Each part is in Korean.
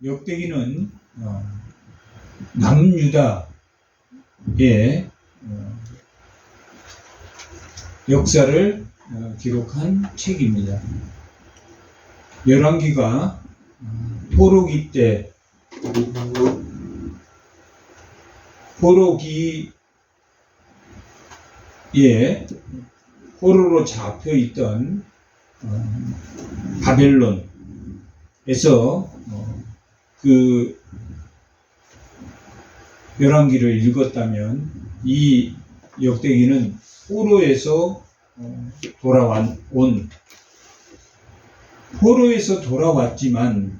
역대기는 남유다의 역사를 기록한 책입니다. 열왕기가 포로기 때 포로로 잡혀 있던 바벨론에서 그 열왕기를 읽었다면 이 역대기는 포로에서 돌아왔지만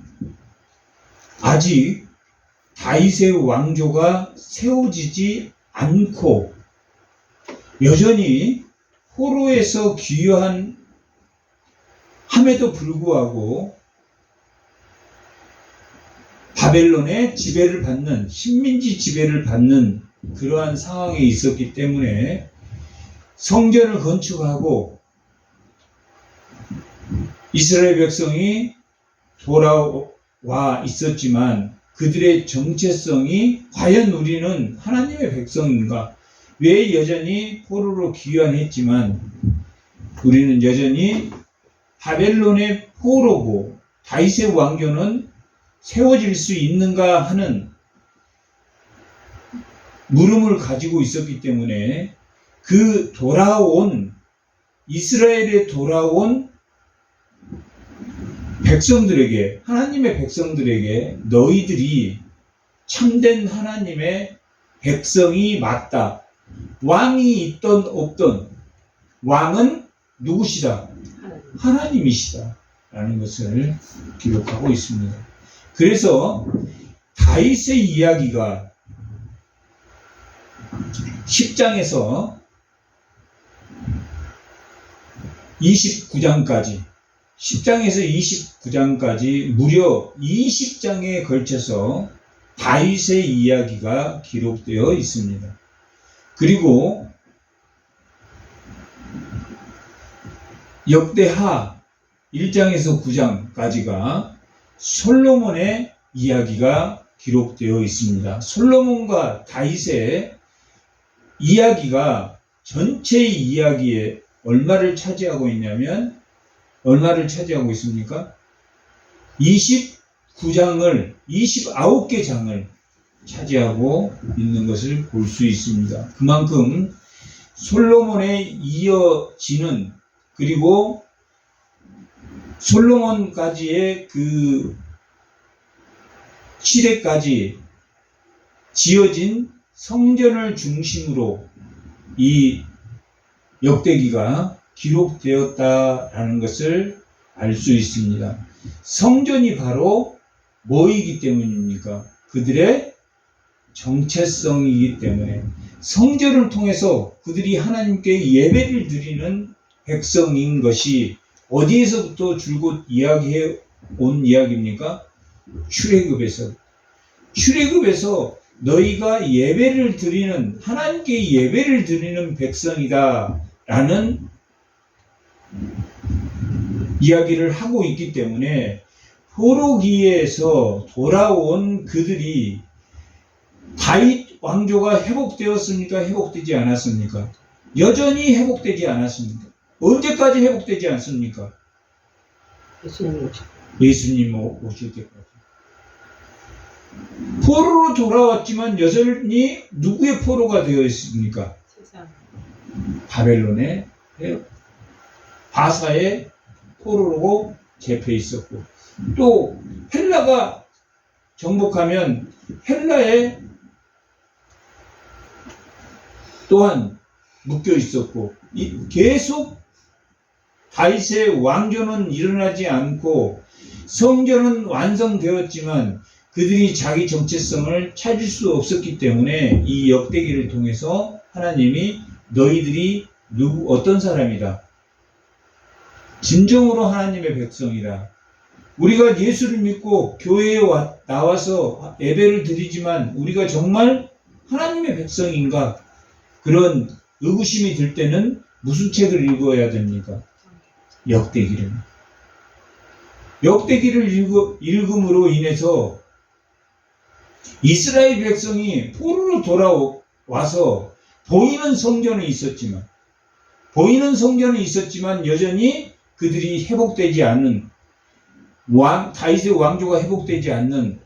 아직 다윗의 왕조가 세워지지 않고 여전히 포로에서 귀환함에도 불구하고 바벨론의 지배를 받는, 식민지 지배를 받는 그러한 상황에 있었기 때문에 성전을 건축하고 이스라엘 백성이 돌아와 있었지만 그들의 정체성이 과연 우리는 하나님의 백성인가? 왜 여전히 포로로 귀환했지만 우리는 여전히 바벨론의 포로고 다윗의 왕조는 세워질 수 있는가 하는 물음을 가지고 있었기 때문에 그 이스라엘에 돌아온 백성들에게, 하나님의 백성들에게 너희들이 참된 하나님의 백성이 맞다. 왕이 있던 없던 왕은 누구시다? 하나님이시다. 라는 것을 기록하고 있습니다. 그래서 다윗의 이야기가 10장에서 29장까지 10장에서 29장까지 무려 20장에 걸쳐서 다윗의 이야기가 기록되어 있습니다. 그리고 역대하 1장에서 9장까지가 솔로몬의 이야기가 기록되어 있습니다. 솔로몬과 다윗의 이야기가 전체 이야기에 얼마를 차지하고 있냐면 얼마를 차지하고 있습니까? 29개 장을 차지하고 있는 것을 볼 수 있습니다. 그만큼 솔로몬에 이어지는 그리고 솔로몬까지의 그 시대까지 지어진 성전을 중심으로 이 역대기가 기록되었다라는 것을 알 수 있습니다. 성전이 바로 뭐이기 때문입니까? 그들의 정체성이기 때문에 성전을 통해서 그들이 하나님께 예배를 드리는 백성인 것이 어디에서부터 줄곧 이야기해 온 이야기입니까? 출애굽에서 너희가 예배를 드리는 하나님께 예배를 드리는 백성이다 라는 이야기를 하고 있기 때문에 포로기에서 돌아온 그들이 다윗 왕조가 회복되었습니까? 회복되지 않았습니까? 여전히 회복되지 않았습니까? 언제까지 회복되지 않습니까? 예수님 오실 때까지. 포로로 돌아왔지만 여전히 누구의 포로가 되어 있습니까? 바벨론의 바사의 포로로 잡혀 있었고 또 헬라가 정복하면 헬라에 또한 묶여 있었고 계속 다윗의 왕조는 일어나지 않고 성전은 완성되었지만 그들이 자기 정체성을 찾을 수 없었기 때문에 이 역대기를 통해서 하나님이 너희들이 어떤 사람이다. 진정으로 하나님의 백성이다. 우리가 예수를 믿고 교회에 나와서 예배를 드리지만 우리가 정말 하나님의 백성인가? 그런 의구심이 들 때는 무슨 책을 읽어야 됩니까? 역대기를 읽음으로 인해서 이스라엘 백성이 포로로 돌아와서 보이는 성전은 있었지만 여전히 그들이 회복되지 않는 다윗의 왕조가 회복되지 않는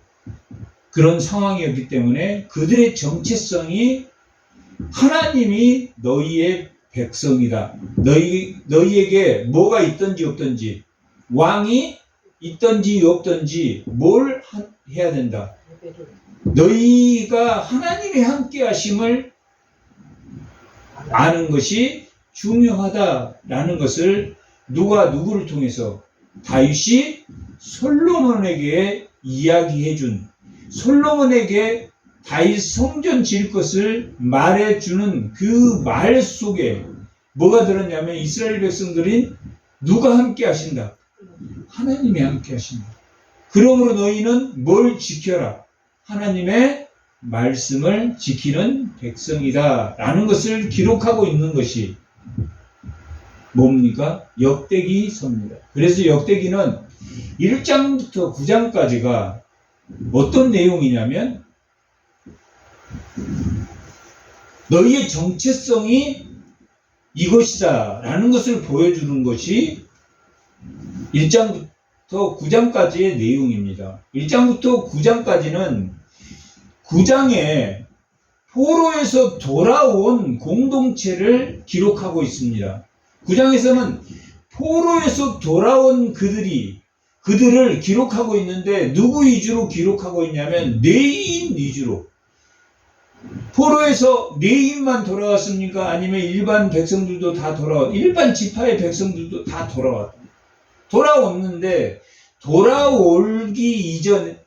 그런 상황이었기 때문에 그들의 정체성이 하나님이 너희의 백성이다. 너희에게 뭐가 있든지 없든지 왕이 있든지 없든지 뭘 해야 된다. 너희가 하나님의 함께 하심을 아는 것이 중요하다라는 것을 누가 누구를 통해서 다윗이 솔로몬에게 이야기해준 솔로몬에게 다윗 성전 지을 것을 말해주는 그 말 속에 뭐가 들었냐면 이스라엘 백성들이 누가 함께 하신다? 하나님이 함께 하신다. 그러므로 너희는 뭘 지켜라? 하나님의 말씀을 지키는 백성이다 라는 것을 기록하고 있는 것이 뭡니까? 역대기서입니다. 그래서 역대기는 1장부터 9장까지가 어떤 내용이냐면 너희의 정체성이 이것이다 라는 것을 보여주는 것이 1장부터 9장까지의 내용입니다. 1장부터 9장까지는 9장에 포로에서 돌아온 공동체를 기록하고 있습니다. 9장에서는 포로에서 돌아온 그들을 기록하고 있는데 누구 위주로 기록하고 있냐면 레위인 위주로. 포로에서 레위인만 돌아왔습니까? 아니면 일반 백성들도 다 일반 지파의 백성들도 다 돌아왔는데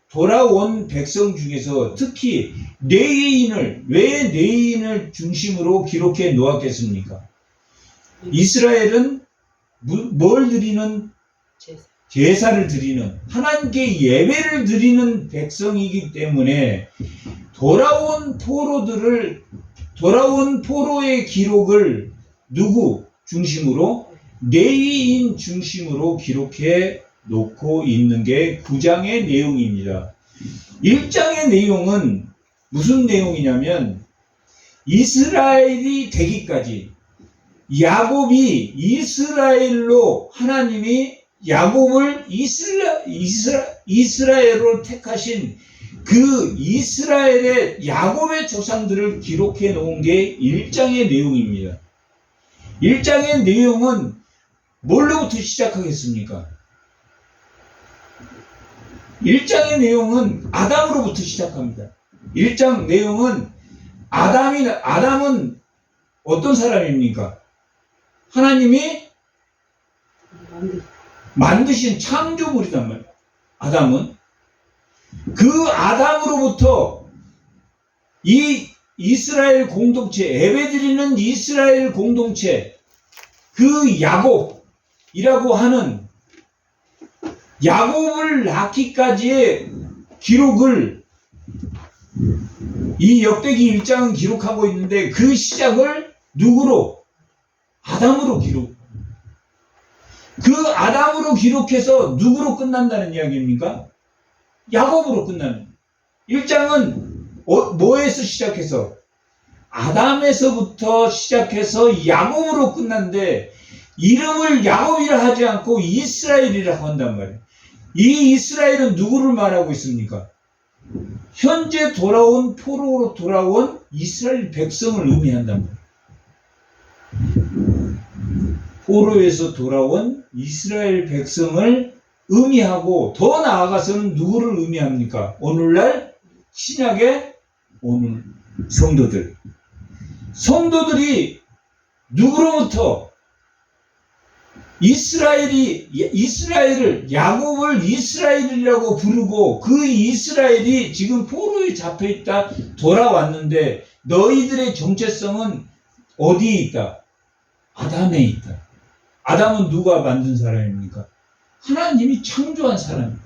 돌아온 백성 중에서 특히 왜 레위인을 중심으로 기록해 놓았겠습니까? 이스라엘은 뭘 드리는? 제사를 드리는, 하나님께 예배를 드리는 백성이기 때문에 돌아온 포로의 기록을 누구 중심으로? 레위인 중심으로 기록해 놓고 있는 게 9장의 내용입니다. 1장의 내용은 무슨 내용이냐면 이스라엘이 되기까지 야곱이 이스라엘로 하나님이 야곱을 이스라엘로 택하신 그 이스라엘의 야곱의 조상들을 기록해 놓은 게 1장의 내용입니다. 1장의 내용은 뭘로부터 시작하겠습니까? 1장의 내용은 아담으로부터 시작합니다. 1장 내용은 아담은 어떤 사람입니까? 하나님이 만드신 창조물이단 말이에요. 아담은. 그 아담으로부터 이 이스라엘 공동체, 예배드리는 이스라엘 공동체, 그 야곱이라고 하는 야곱을 낳기까지의 기록을 이 역대기 1장은 기록하고 있는데 그 시작을 누구로? 아담으로 그 아담으로 기록해서 누구로 끝난다는 이야기입니까? 야곱으로 끝나는. 1장은 뭐에서 시작해서? 아담에서부터 시작해서 야곱으로 끝났는데 이름을 야곱이라 하지 않고 이스라엘이라고 한단 말이에요. 이 이스라엘은 누구를 말하고 있습니까? 현재 포로로 돌아온 이스라엘 백성을 의미한단 말이에요. 포로에서 돌아온 이스라엘 백성을 의미하고 더 나아가서는 누구를 의미합니까? 오늘날 신약의 오늘 성도들이 누구로부터 야곱을 이스라엘이라고 부르고 그 이스라엘이 지금 포로에 잡혀있다 돌아왔는데 너희들의 정체성은 어디에 있다? 아담에 있다. 아담은 누가 만든 사람입니까? 하나님이 창조한 사람입니다.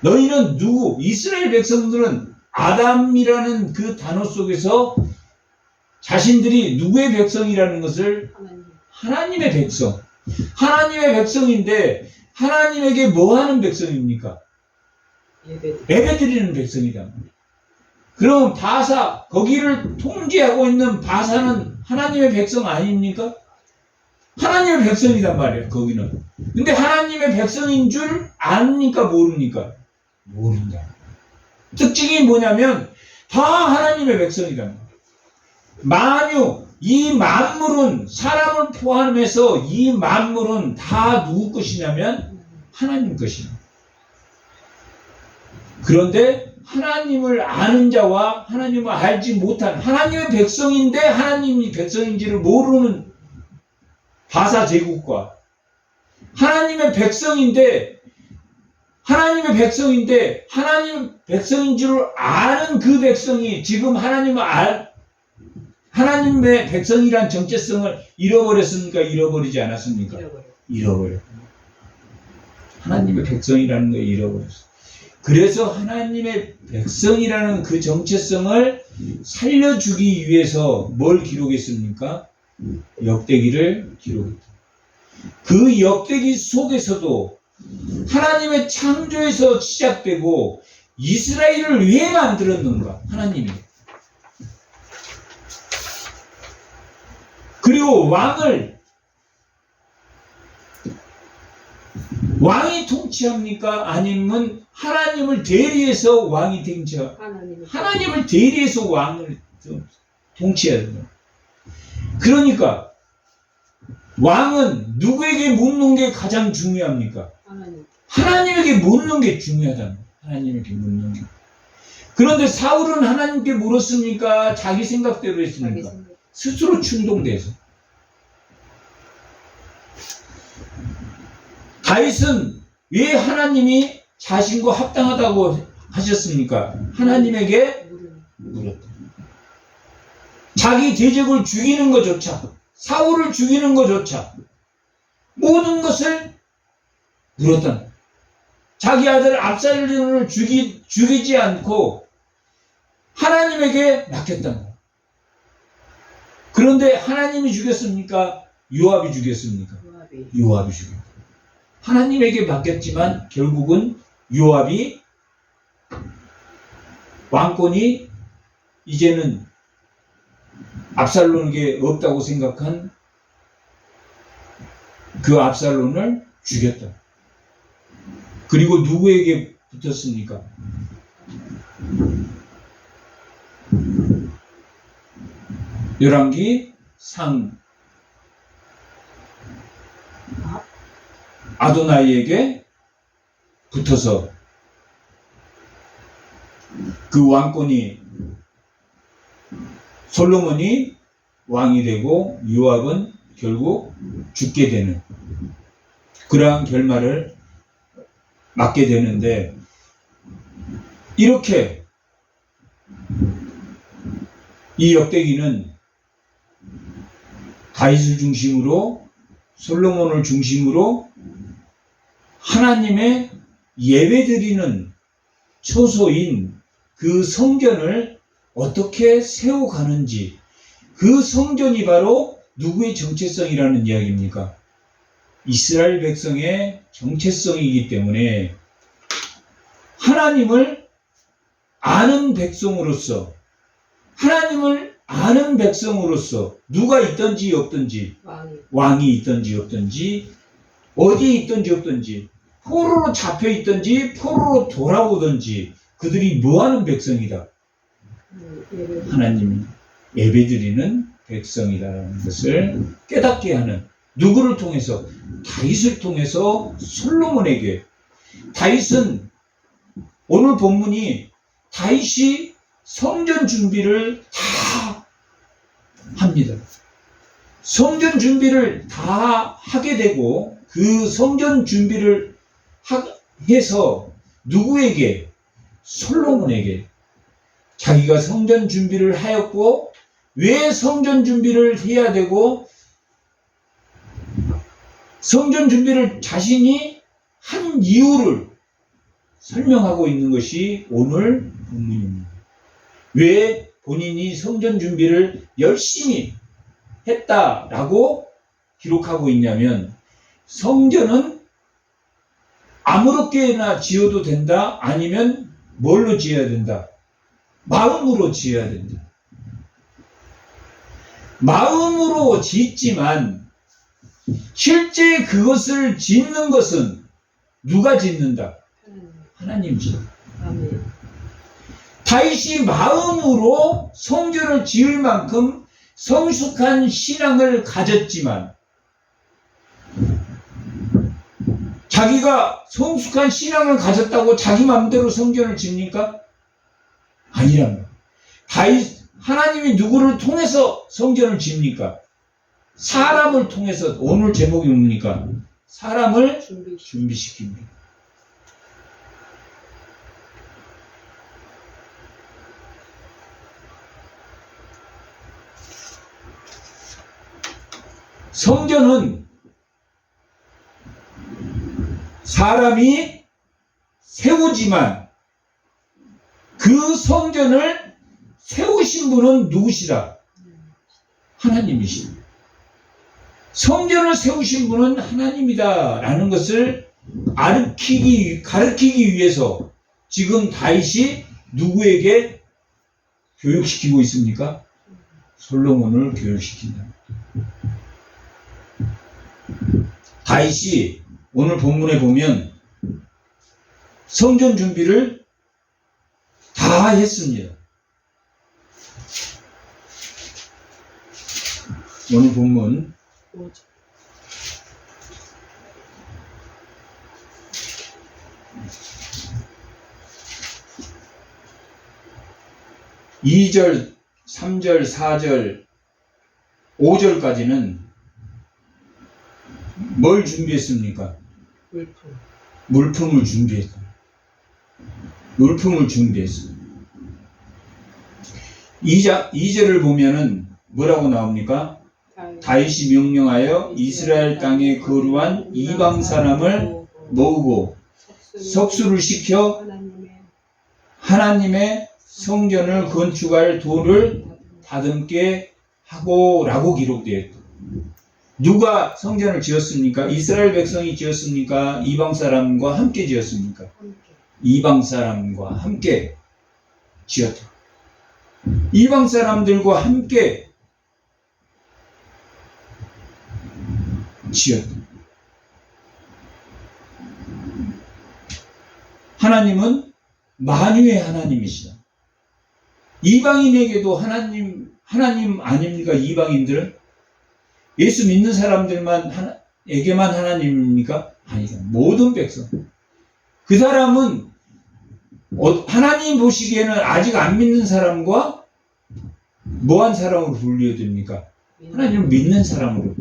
너희는 이스라엘 백성들은 아담이라는 그 단어 속에서 자신들이 누구의 백성이라는 것을 하나님의 백성. 하나님의 백성인데 하나님에게 뭐 하는 백성입니까? 예배드리는 백성이다. 그럼 바사, 거기를 통제하고 있는 바사는 하나님의 백성 아닙니까? 하나님의 백성이란 말이에요, 거기는. 근데 하나님의 백성인 줄 아닙니까? 모릅니까? 모른다. 특징이 뭐냐면, 다 하나님의 백성이란 말이에요. 만유, 이 만물은, 사람을 포함해서 이 만물은 다 누구 것이냐면, 하나님 것입니다. 그런데 하나님을 아는 자와 하나님을 알지 못한, 하나님의 백성인데 하나님이 백성인지를 모르는 바사 제국과, 하나님의 백성인데 하나님 백성인 줄 아는 그 백성이 지금 하나님의 백성이란 정체성을 잃어버렸습니까? 잃어버리지 않았습니까? 잃어버려. 하나님의 백성이라는 걸 잃어버렸어. 그래서 하나님의 백성이라는 그 정체성을 살려주기 위해서 뭘 기록했습니까? 역대기를 기록했다. 그 역대기 속에서도 하나님의 창조에서 시작되고 이스라엘을 왜 만들었는가? 하나님이. 그리고 왕이 통치합니까? 아니면 하나님을 대리해서 왕이 통치합니까? 하나님을 대리해서 왕을 통치해야 된다. 그러니까 왕은 누구에게 묻는 게 가장 중요합니까? 하나님에게 묻는 게 중요하다. 하나님에게 묻는 게. 그런데 사울은 하나님께 물었습니까? 자기 생각대로 했습니까? 스스로 충동돼서. 다윗은 왜 하나님이 자신과 합당하다고 하셨습니까? 하나님에게 물었다. 자기 대적을 죽이는 것조차, 사울을 죽이는 것조차 모든 것을 물었다. 자기 아들 압살롬을 죽이지 않고 하나님에게 맡겼다. 그런데 하나님이 죽였습니까? 요압이 죽였습니까? 요압이 죽였다. 하나님에게 맡겼지만 결국은 요압이 왕권이 이제는 압살롬에게 없다고 생각한 그 압살롬을 죽였다. 그리고 누구에게 붙었습니까? 열왕기 상 아도나이에게 붙어서 그 왕권이 솔로몬이 왕이 되고 요압은 결국 죽게 되는 그러한 결말을 맞게 되는데, 이렇게 이 역대기는 다윗을 중심으로 솔로몬을 중심으로 하나님의 예배드리는 초소인 그 성전을 어떻게 세워가는지, 그 성전이 바로 누구의 정체성이라는 이야기입니까? 이스라엘 백성의 정체성이기 때문에 하나님을 아는 백성으로서, 하나님을 아는 백성으로서 누가 있든지 없든지, 왕이 있든지 없든지, 어디에 있든지 없든지, 포로로 잡혀 있든지 포로로 돌아오든지 그들이 뭐하는 백성이다? 하나님이 예배드리는 백성이라는 것을 깨닫게 하는, 누구를 통해서? 다윗을 통해서 솔로몬에게. 다윗은 오늘 본문이 다윗이 성전 준비를 다 합니다. 성전 준비를 다 하게 되고, 그 성전 준비를 해서 누구에게? 솔로몬에게. 자기가 성전 준비를 하였고, 왜 성전 준비를 해야 되고, 성전 준비를 자신이 한 이유를 설명하고 있는 것이 오늘 본문입니다. 왜 본인이 성전 준비를 열심히 했다라고 기록하고 있냐면, 성전은 아무렇게나 지어도 된다? 아니면 뭘로 지어야 된다? 마음으로 지어야 된다. 마음으로 짓지만 실제 그것을 짓는 것은 누가 짓는다? 하나님 짓는다. 다윗이 마음으로 성전을 지을 만큼 성숙한 신앙을 가졌지만 자기가 성숙한 신앙을 가졌다고 자기 마음대로 성전을 짓니까? 아니랍니다. 하나님이 누구를 통해서 성전을 짓니까? 사람을 통해서. 오늘 제목이 뭡니까? 사람을 준비시킵니다. 성전은 사람이 세우지만 그 성전을 세우신 분은 누구시다? 하나님이시다. 성전을 세우신 분은 하나님이다 라는 것을 가르치기 위해서 지금 다윗이 누구에게 교육시키고 있습니까? 솔로몬을 교육시킨다. 다윗이 오늘 본문에 보면 성전 준비를 다 했습니다. 오늘 본문 2절, 3절, 4절, 5절까지는 뭘 준비했습니까? 물품을 준비했다. 물품을 준비했어. 2절을 보면은 뭐라고 나옵니까? 다윗이 명령하여 이스라엘 땅에 거류한 이방 사람을 모으고 석수를 시켜 하나님의 성전을 건축할 돌을 다듬게 하고 라고 기록되어 있다. 누가 성전을 지었습니까? 이스라엘 백성이 지었습니까? 이방 사람과 함께 지었습니까? 이방 사람과 함께 지었다. 이방 사람들과 함께 지었다. 하나님은 만유의 하나님이시다. 이방인에게도 하나님 아닙니까? 이방인들은? 예수 믿는 사람들에게만 하나님입니까? 아니다. 모든 백성. 그 사람은 하나님 보시기에는 아직 안 믿는 사람과 뭐한 사람으로 분류해야 됩니까? 하나님을 믿는 사람으로.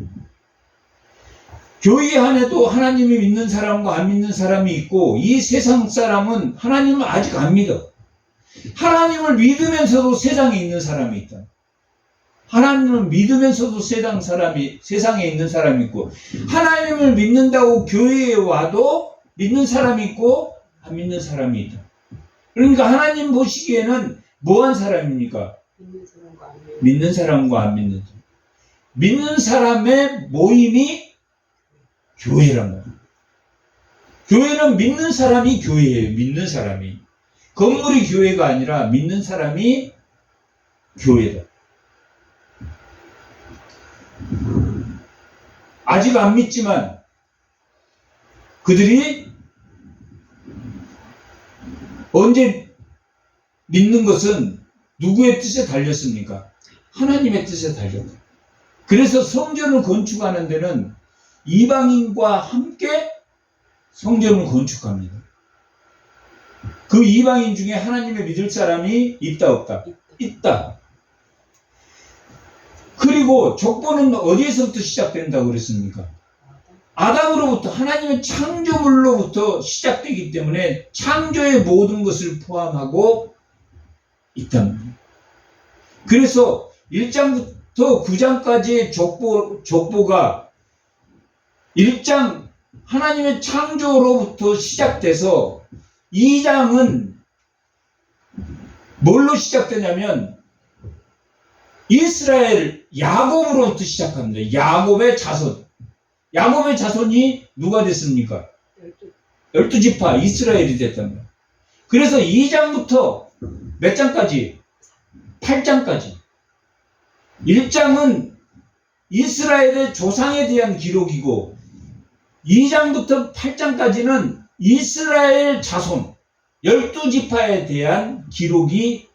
교회 안에도 하나님이 믿는 사람과 안 믿는 사람이 있고 이 세상 사람은 하나님을 아직 안 믿어. 하나님을 믿으면서도 세상에 있는 사람이 있다. 하나님을 믿으면서도 세상에 있는 사람이 있고 하나님을 믿는다고 교회에 와도 믿는 사람이 있고 안 믿는 사람이 있다. 그러니까 하나님 보시기에는 뭐한 사람입니까? 믿는 사람과 안 믿는 사람. 믿는 사람의 모임이 교회란 말이에요. 교회는 믿는 사람이 교회예요. 믿는 사람이. 건물이 교회가 아니라 믿는 사람이 교회다. 아직 안 믿지만 그들이 언제 믿는 것은 누구의 뜻에 달렸습니까? 하나님의 뜻에 달렸다. 그래서 성전을 건축하는 데는 이방인과 함께 성전을 건축합니다. 그 이방인 중에 하나님을 믿을 사람이 있다 없다? 있다. 그리고 족보는 어디에서부터 시작된다고 그랬습니까? 아담으로부터, 하나님의 창조물로부터 시작되기 때문에 창조의 모든 것을 포함하고 있답니다. 그래서 1장부터 9장까지의 족보가 1장 하나님의 창조로부터 시작돼서 2장은 뭘로 시작되냐면 이스라엘 야곱으로부터 시작합니다. 야곱의 자손. 야곱의 자손이 누가 됐습니까? 12지파 이스라엘이 됐답니다. 그래서 2장부터 몇 장까지? 8장까지. 1장은 이스라엘의 조상에 대한 기록이고 2장부터 8장까지는 이스라엘 자손 12지파에 대한 기록이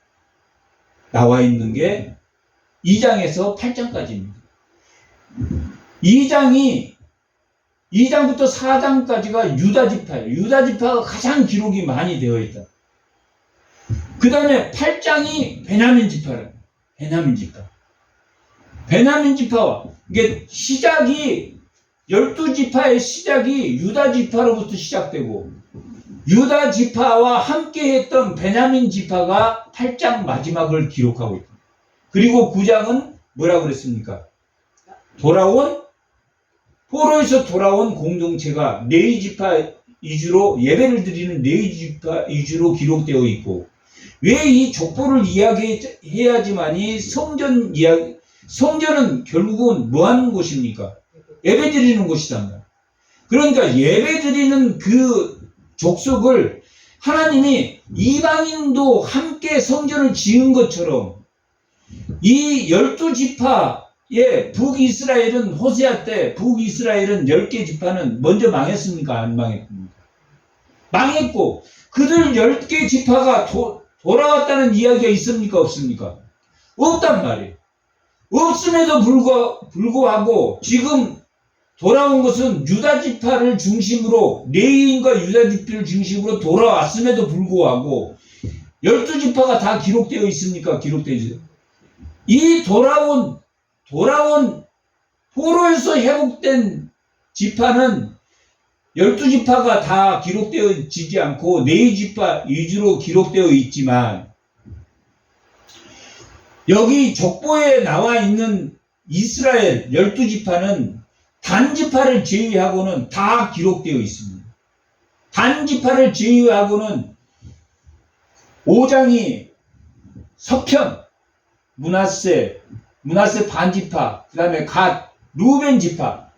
나와 있는 게 2장에서 8장까지입니다. 2장부터 4장까지가 유다지파예요. 유다지파가 가장 기록이 많이 되어 있다. 그 다음에 8장이 베냐민지파래요. 베냐민지파와 이게 시작이 12지파의 시작이 유다지파로부터 시작되고 유다지파와 함께했던 베냐민지파가 8장 마지막을 기록하고 있다. 그리고 9장은 뭐라고 그랬습니까? 포로에서 돌아온 공동체가 네이지파 위주로 예배를 드리는 네이지파 위주로 기록되어 있고 왜 이 족보를 이야기해야지만이 성전은 결국은 뭐 하는 곳입니까? 예배 드리는 곳이다. 그러니까 예배 드리는 그 족속을 하나님이 이방인도 함께 성전을 지은 것처럼 이 12지파의 북이스라엘은 호세아 때 북이스라엘은 10개 지파는 먼저 망했습니까? 안 망했습니까? 망했고 그들 10개 지파가 돌아왔다는 이야기가 있습니까? 없습니까? 없단 말이에요. 없음에도 불구하고 지금 돌아온 것은 유다지파를 중심으로 레위인과 유다지파를 중심으로 돌아왔음에도 불구하고 12지파가 다 기록되어 있습니까? 기록되어 있어요. 이 돌아온 포로에서 회복된 지파는 12지파가 다 기록되어지지 않고 4지파 위주로 기록되어 있지만 여기 족보에 나와 있는 이스라엘 12지파는 단지파를 제외하고는 다 기록되어 있습니다. 단지파를 제외하고는 5장이 서편, 므낫세 반지파, 그 다음에 갓, 루벤 지파.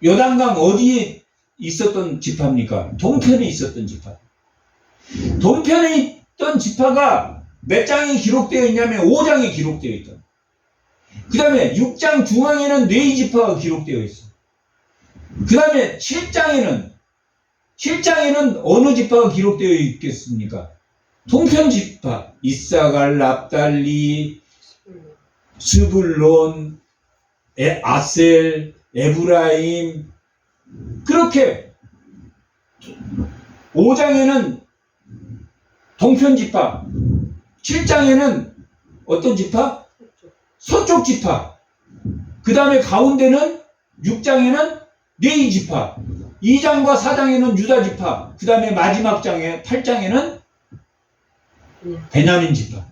요단강 어디에 있었던 지파입니까? 동편에 있었던 지파. 동편에 있던 지파가 몇 장이 기록되어 있냐면 5장에 기록되어 있다. 그 다음에 6장 중앙에는 네이지파가 기록되어 있어. 그 다음에 7장에는 어느 지파가 기록되어 있겠습니까? 동편 지파, 이사갈, 납달리, 스불론, 아셀, 에브라임. 그렇게 5장에는 동편 지파, 7장에는 어떤 지파? 서쪽 지파. 그 다음에 가운데는 6장에는 네이 지파. 2장과 4장에는 유다 지파. 그 다음에 마지막 장에 8장에는 베냐민 지파.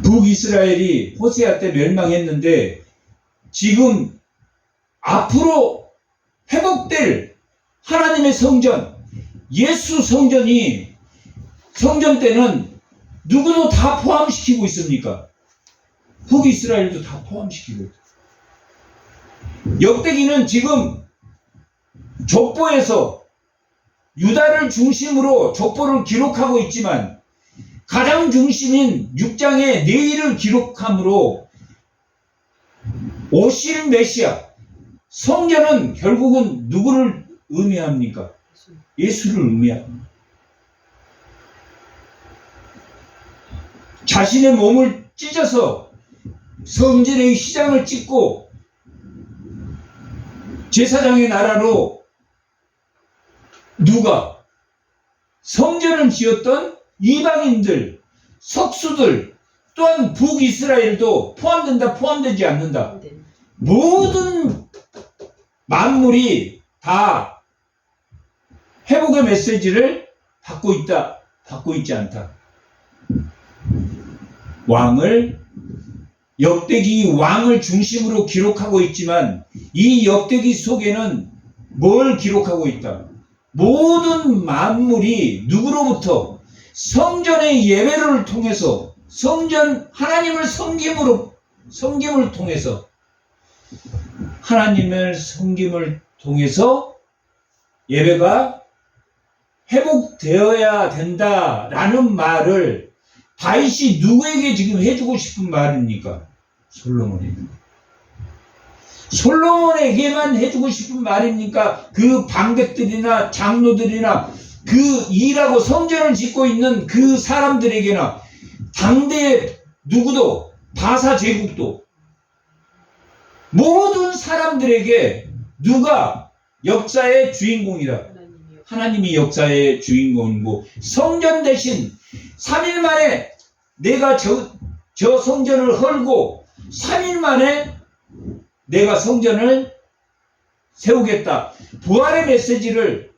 북이스라엘이 호세아 때 멸망했는데 지금 앞으로 회복될 하나님의 성전, 예수 성전 때는 누구도 다 포함시키고 있습니까? 북이스라엘도 다 포함시키고 있다. 역대기는 지금 족보에서 유다를 중심으로 족보를 기록하고 있지만 가장 중심인 6장의 네일을 기록함으로 오실 메시아 성전은 결국은 누구를 의미합니까? 예수를 의미합니다. 자신의 몸을 찢어서 성전의 휘장을 찢고 제사장의 나라로 누가 성전을 지었던 이방인들, 석수들, 또한 북이스라엘도 포함된다, 포함되지 않는다. 모든 만물이 다 회복의 메시지를 받고 있다, 받고 있지 않다. 역대기 왕을 중심으로 기록하고 있지만 이 역대기 속에는 뭘 기록하고 있다? 모든 만물이 누구로부터 성전의 예배를 통해서 하나님을 섬김을 통해서 예배가 회복되어야 된다라는 말을 다윗이 누구에게 지금 해주고 싶은 말입니까? 솔로몬에게. 솔로몬에게만 해주고 싶은 말입니까? 그 방백들이나 장로들이나 그 일하고 성전을 짓고 있는 그 사람들에게나 당대 누구도 바사 제국도 모든 사람들에게 누가 역사의 주인공이다. 하나님이 역사의 주인공이고 성전 대신 3일 만에 내가 저 성전을 헐고 3일 만에 내가 성전을 세우겠다. 부활의 메시지를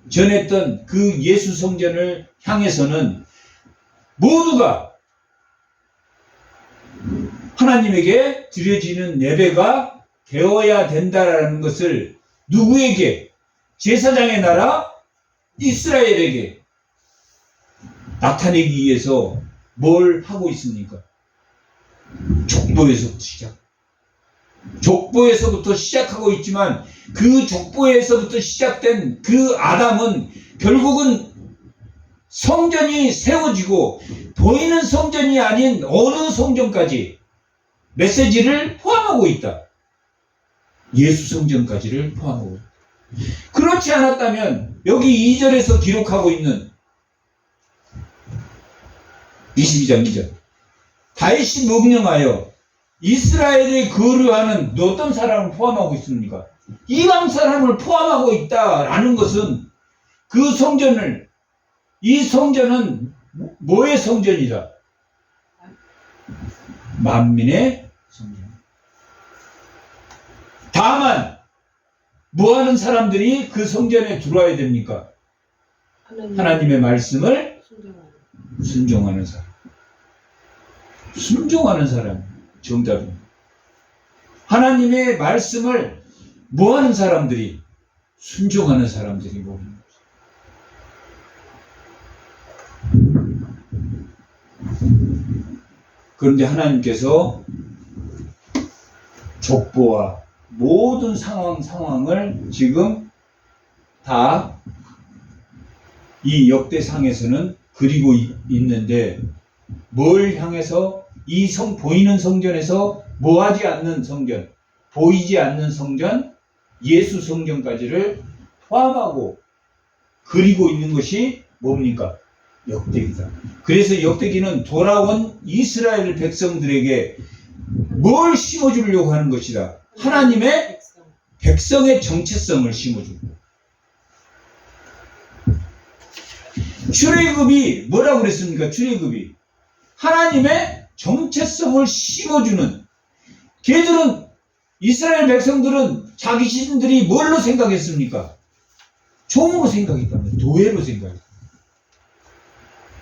전했던 그 예수 성전을 향해서는 모두가 하나님에게 드려지는 예배가 되어야 된다라는 것을 누구에게? 제사장의 나라 이스라엘에게 나타내기 위해서 뭘 하고 있습니까? 족보에서부터 시작하고 있지만 그 족보에서부터 시작된 그 아담은 결국은 성전이 세워지고 보이는 성전이 아닌 어느 성전까지 메시지를 포함하고 있다. 예수 성전까지를 포함하고 있다. 그렇지 않았다면 여기 2절에서 기록하고 있는 22장 2절 다윗이 명령하여 이스라엘의 거류하는 어떤 사람을 포함하고 있습니까? 이방 사람을 포함하고 있다라는 것은 그 성전을 이 성전은 뭐의 성전이다? 만민의 성전. 다만 뭐하는 사람들이 그 성전에 들어와야 됩니까? 하나님의 말씀을 순종하는 사람. 순종하는 사람. 정답입니다. 하나님의 말씀을 뭐하는 사람들이? 순종하는 사람들이 모르는 거죠. 그런데 하나님께서 족보와 모든 상황을 지금 다 이 역대상에서는 그리고 있는데 뭘 향해서 이 보이는 성전에서 뭐하지 않는 성전, 보이지 않는 성전, 예수 성전까지를 포함하고 그리고 있는 것이 뭡니까? 역대기다. 그래서 역대기는 돌아온 이스라엘 백성들에게 뭘 심어주려고 하는 것이다. 하나님의 백성의 정체성을 심어주고. 출애굽이 뭐라고 그랬습니까? 출애굽이 하나님의 정체성을 심어주는. 걔들은 이스라엘 백성들은 자기 자신들이 뭘로 생각했습니까? 종으로 생각했답니다. 도회로 생각했습니다.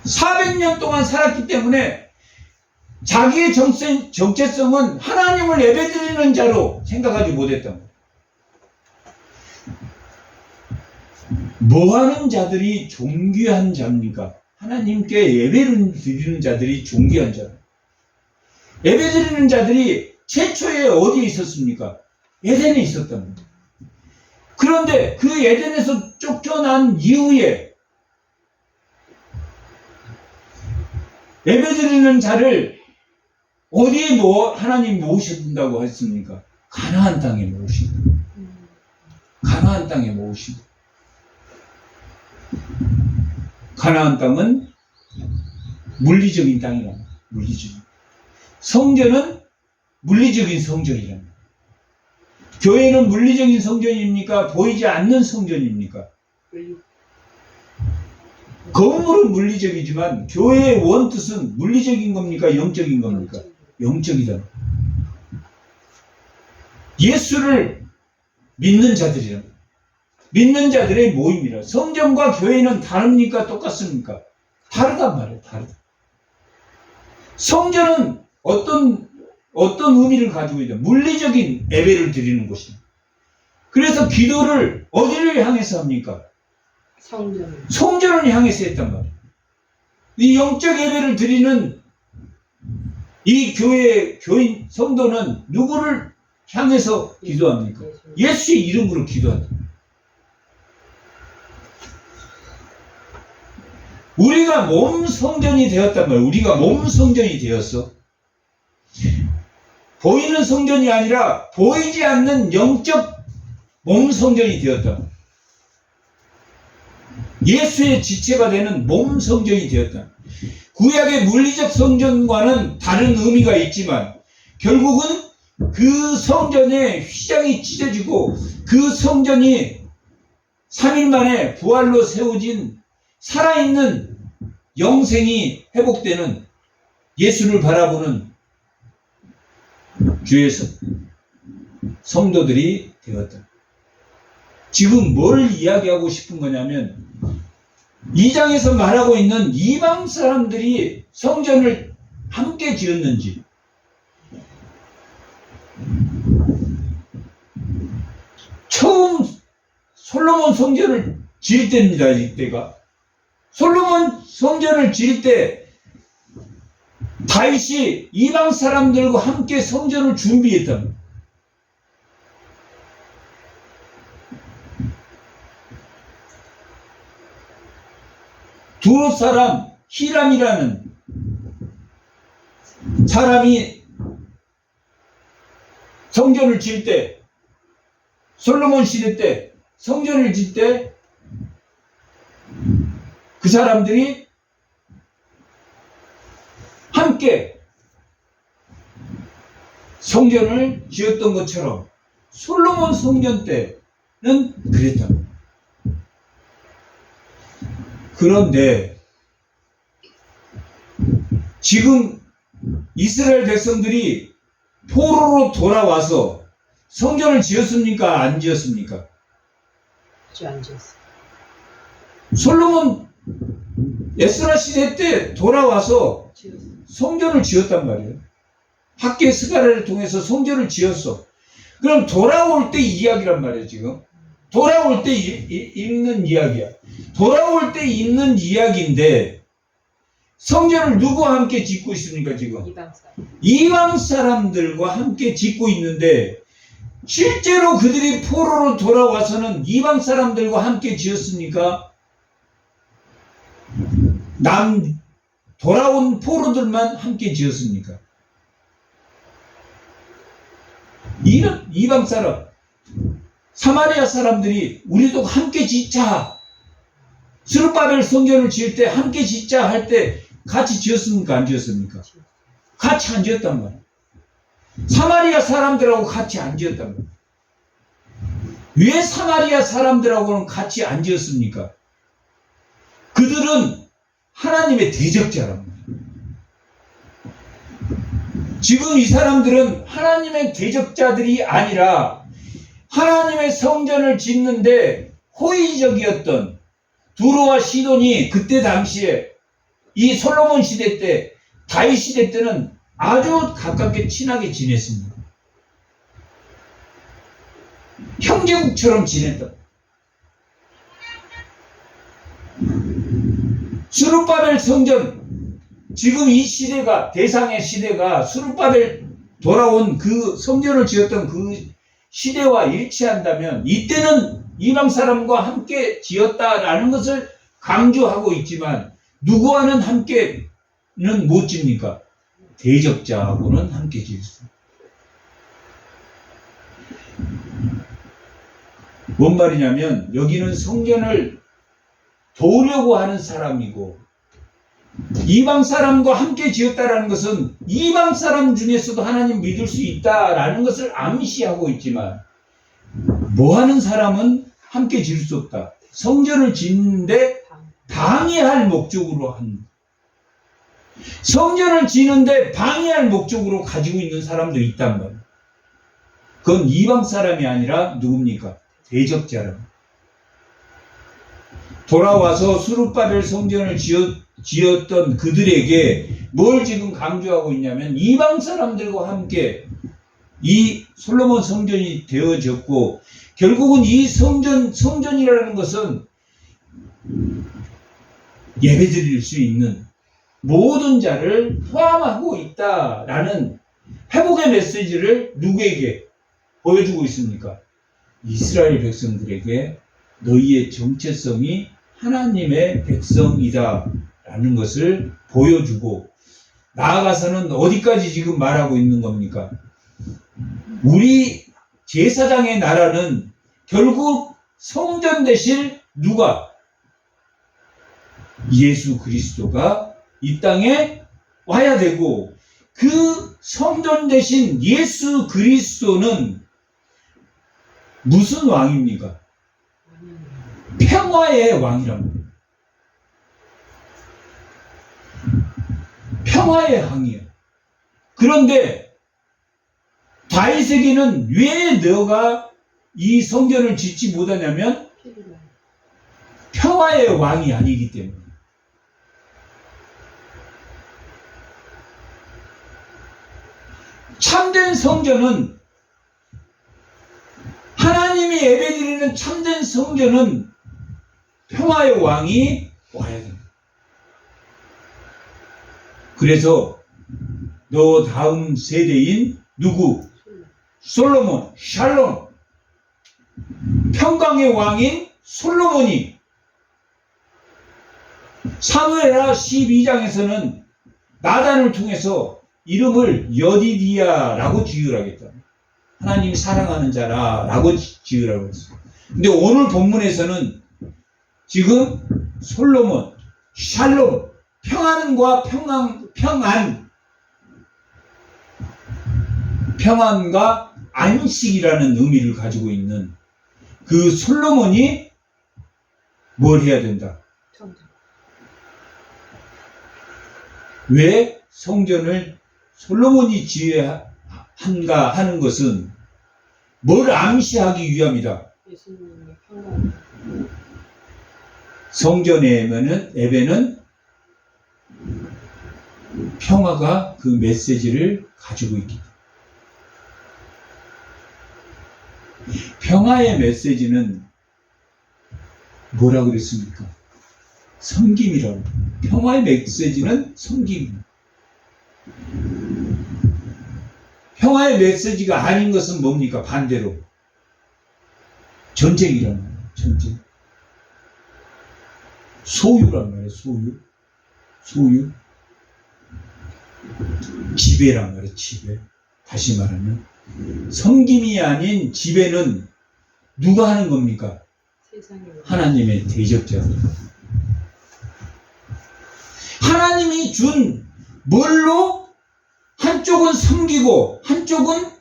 400년 동안 살았기 때문에 자기의 정체성은 하나님을 예배드리는 자로 생각하지 못했답니다. 뭐하는 자들이 존귀한 자입니까? 하나님께 예배를 드리는 자들이 존귀한 자. 예배드리는 자들이 최초에 어디에 있었습니까? 에덴에 있었답니다. 그런데 그 에덴에서 쫓겨난 이후에 예배드리는 자를 어디에 하나님 모으신다고 했습니까? 가나안 땅에 모으신다. 가나안 땅에 모으신다. 가나안 땅은 물리적인 땅이랍니다. 물리적인. 성전은 물리적인 성전이랍니다. 교회는 물리적인 성전입니까? 보이지 않는 성전입니까? 건물은 물리적이지만 교회의 원뜻은 물리적인 겁니까? 영적인 겁니까? 영적이다. 예수를 믿는 자들이랍니다. 믿는 자들의 모임이라. 성전과 교회는 다릅니까? 똑같습니까? 다르단 말이에요. 다르다. 성전은 어떤 의미를 가지고 있다. 물리적인 예배를 드리는 곳입니다. 그래서 기도를 어디를 향해서 합니까? 성전을 향해서 했단 말이에요. 이 영적 예배를 드리는 이 교인, 성도는 누구를 향해서 기도합니까? 예수의 이름으로 기도한다. 우리가 몸 성전이 되었단 말이에요. 우리가 몸 성전이 되었어. 보이는 성전이 아니라 보이지 않는 영적 몸 성전이 되었단 말이에요. 예수의 지체가 되는 몸 성전이 되었다. 구약의 물리적 성전과는 다른 의미가 있지만 결국은 그 성전에 휘장이 찢어지고 그 성전이 3일 만에 부활로 세워진 살아있는 영생이 회복되는 예수를 바라보는 주의 성도들이 되었다. 지금 뭘 이야기하고 싶은 거냐면 2장에서 말하고 있는 이방 사람들이 성전을 함께 지었는지, 처음 솔로몬 성전을 지을 때입니다. 이때가 솔로몬 성전을 지을 때 다윗이 이방 사람들과 함께 성전을 준비했답니다. 두로 사람 히람이라는 사람이 성전을 지을 때, 솔로몬 시대 때 성전을 지을 때 그 사람들이 함께 성전을 지었던 것처럼 솔로몬 성전 때는 그랬다. 그런데 지금 이스라엘 백성들이 포로로 돌아와서 성전을 지었습니까? 안 지었습니까? 안 지었어요. 솔로몬 에스라 시대 때 돌아와서 성전을 지었단 말이에요. 학계 스가랴를 통해서 성전을 지었어. 그럼 돌아올 때 이야기란 말이에요. 지금 돌아올 때 있는 이야기야. 돌아올 때 있는 이야기인데 성전을 누구와 함께 짓고 있습니까? 지금 이방 사람들과 함께 짓고 있는데 실제로 그들이 포로로 돌아와서는 이방 사람들과 함께 지었습니까? 돌아온 포로들만 함께 지었습니까? 이방 사람, 사마리아 사람들이 우리도 함께 짓자. 스룹바벨 성전을 지을 때 함께 짓자 할 때 같이 지었습니까? 안 지었습니까? 같이 안 지었단 말이에요. 사마리아 사람들하고 같이 안 지었단 말이에요. 왜 사마리아 사람들하고는 같이 안 지었습니까? 그들은 하나님의 대적자란 말이에요. 지금 이 사람들은 하나님의 대적자들이 아니라 하나님의 성전을 짓는데 호의적이었던 두로와 시돈이 그때 당시에 이 솔로몬 시대 때, 다윗 시대 때는 아주 가깝게 친하게 지냈습니다. 형제국처럼 지냈다. 스룹바벨 성전, 지금 이 시대가, 대상의 시대가 스룹바벨 돌아온 그 성전을 지었던 그 시대와 일치한다면 이때는 이방 사람과 함께 지었다라는 것을 강조하고 있지만 누구와는 함께는 못 집니까? 대적자하고는 함께 지었습니다. 뭔 말이냐면 여기는 성전을 도우려고 하는 사람이고 이방 사람과 함께 지었다라는 것은 이방 사람 중에서도 하나님 믿을 수 있다라는 것을 암시하고 있지만 뭐하는 사람은 함께 지을 수 없다. 성전을 짓는데 방해할 목적으로 한 성전을 짓는데 방해할 목적으로 가지고 있는 사람도 있단 말이에요. 그건 이방 사람이 아니라 누굽니까? 대적자랍니다. 돌아와서 스룹바벨 성전을 지었던 그들에게 뭘 지금 강조하고 있냐면 이방 사람들과 함께 이 솔로몬 성전이 되어졌고 결국은 이 성전이라는 것은 예배드릴 수 있는 모든 자를 포함하고 있다라는 회복의 메시지를 누구에게 보여주고 있습니까? 이스라엘 백성들에게 너희의 정체성이 하나님의 백성이다라는 것을 보여주고, 나아가서는 어디까지 지금 말하고 있는 겁니까? 우리 제사장의 나라는 결국 성전 되실 누가? 예수 그리스도가 이 땅에 와야 되고, 그 성전 되신 예수 그리스도는 무슨 왕입니까? 평화의 왕이랍니다. 평화의 왕이에요. 그런데 다윗에게는 왜 너가 이 성전을 짓지 못하냐면 평화의 왕이 아니기 때문에. 참된 성전은, 하나님이 예배드리는 참된 성전은 평화의 왕이 와야 됩니다. 그래서 너 다음 세대인 누구? 솔로몬, 샬롬, 평강의 왕인 솔로몬이 사무엘하 12장에서는 나단을 통해서 이름을 여디디야라고 지으라겠다. 하나님이 사랑하는 자라라고 지으라고 했어요. 근데 오늘 본문에서는 지금 솔로몬, 샬롬, 평안과 평안과 안식이라는 의미를 가지고 있는 그 솔로몬이 뭘 해야 된다? 왜 성전을 솔로몬이 지어야 한가 하는 것은 뭘 암시하기 위함이다. 성전의 예배는 평화가 그 메시지를 가지고 있기 때문에. 평화의 메시지는 뭐라 그랬습니까? 섬김이라고. 평화의 메시지는 섬김. 평화의 메시지가 아닌 것은 뭡니까? 반대로 전쟁이란 말이에요. 전쟁. 소유란 말이에요. 소유. 지배란 말이에요. 지배. 다시 말하면 섬김이 아닌 지배는 누가 하는 겁니까? 하나님의 대적자입니다. 하나님이 준 뭘로 한쪽은 섬기고 한쪽은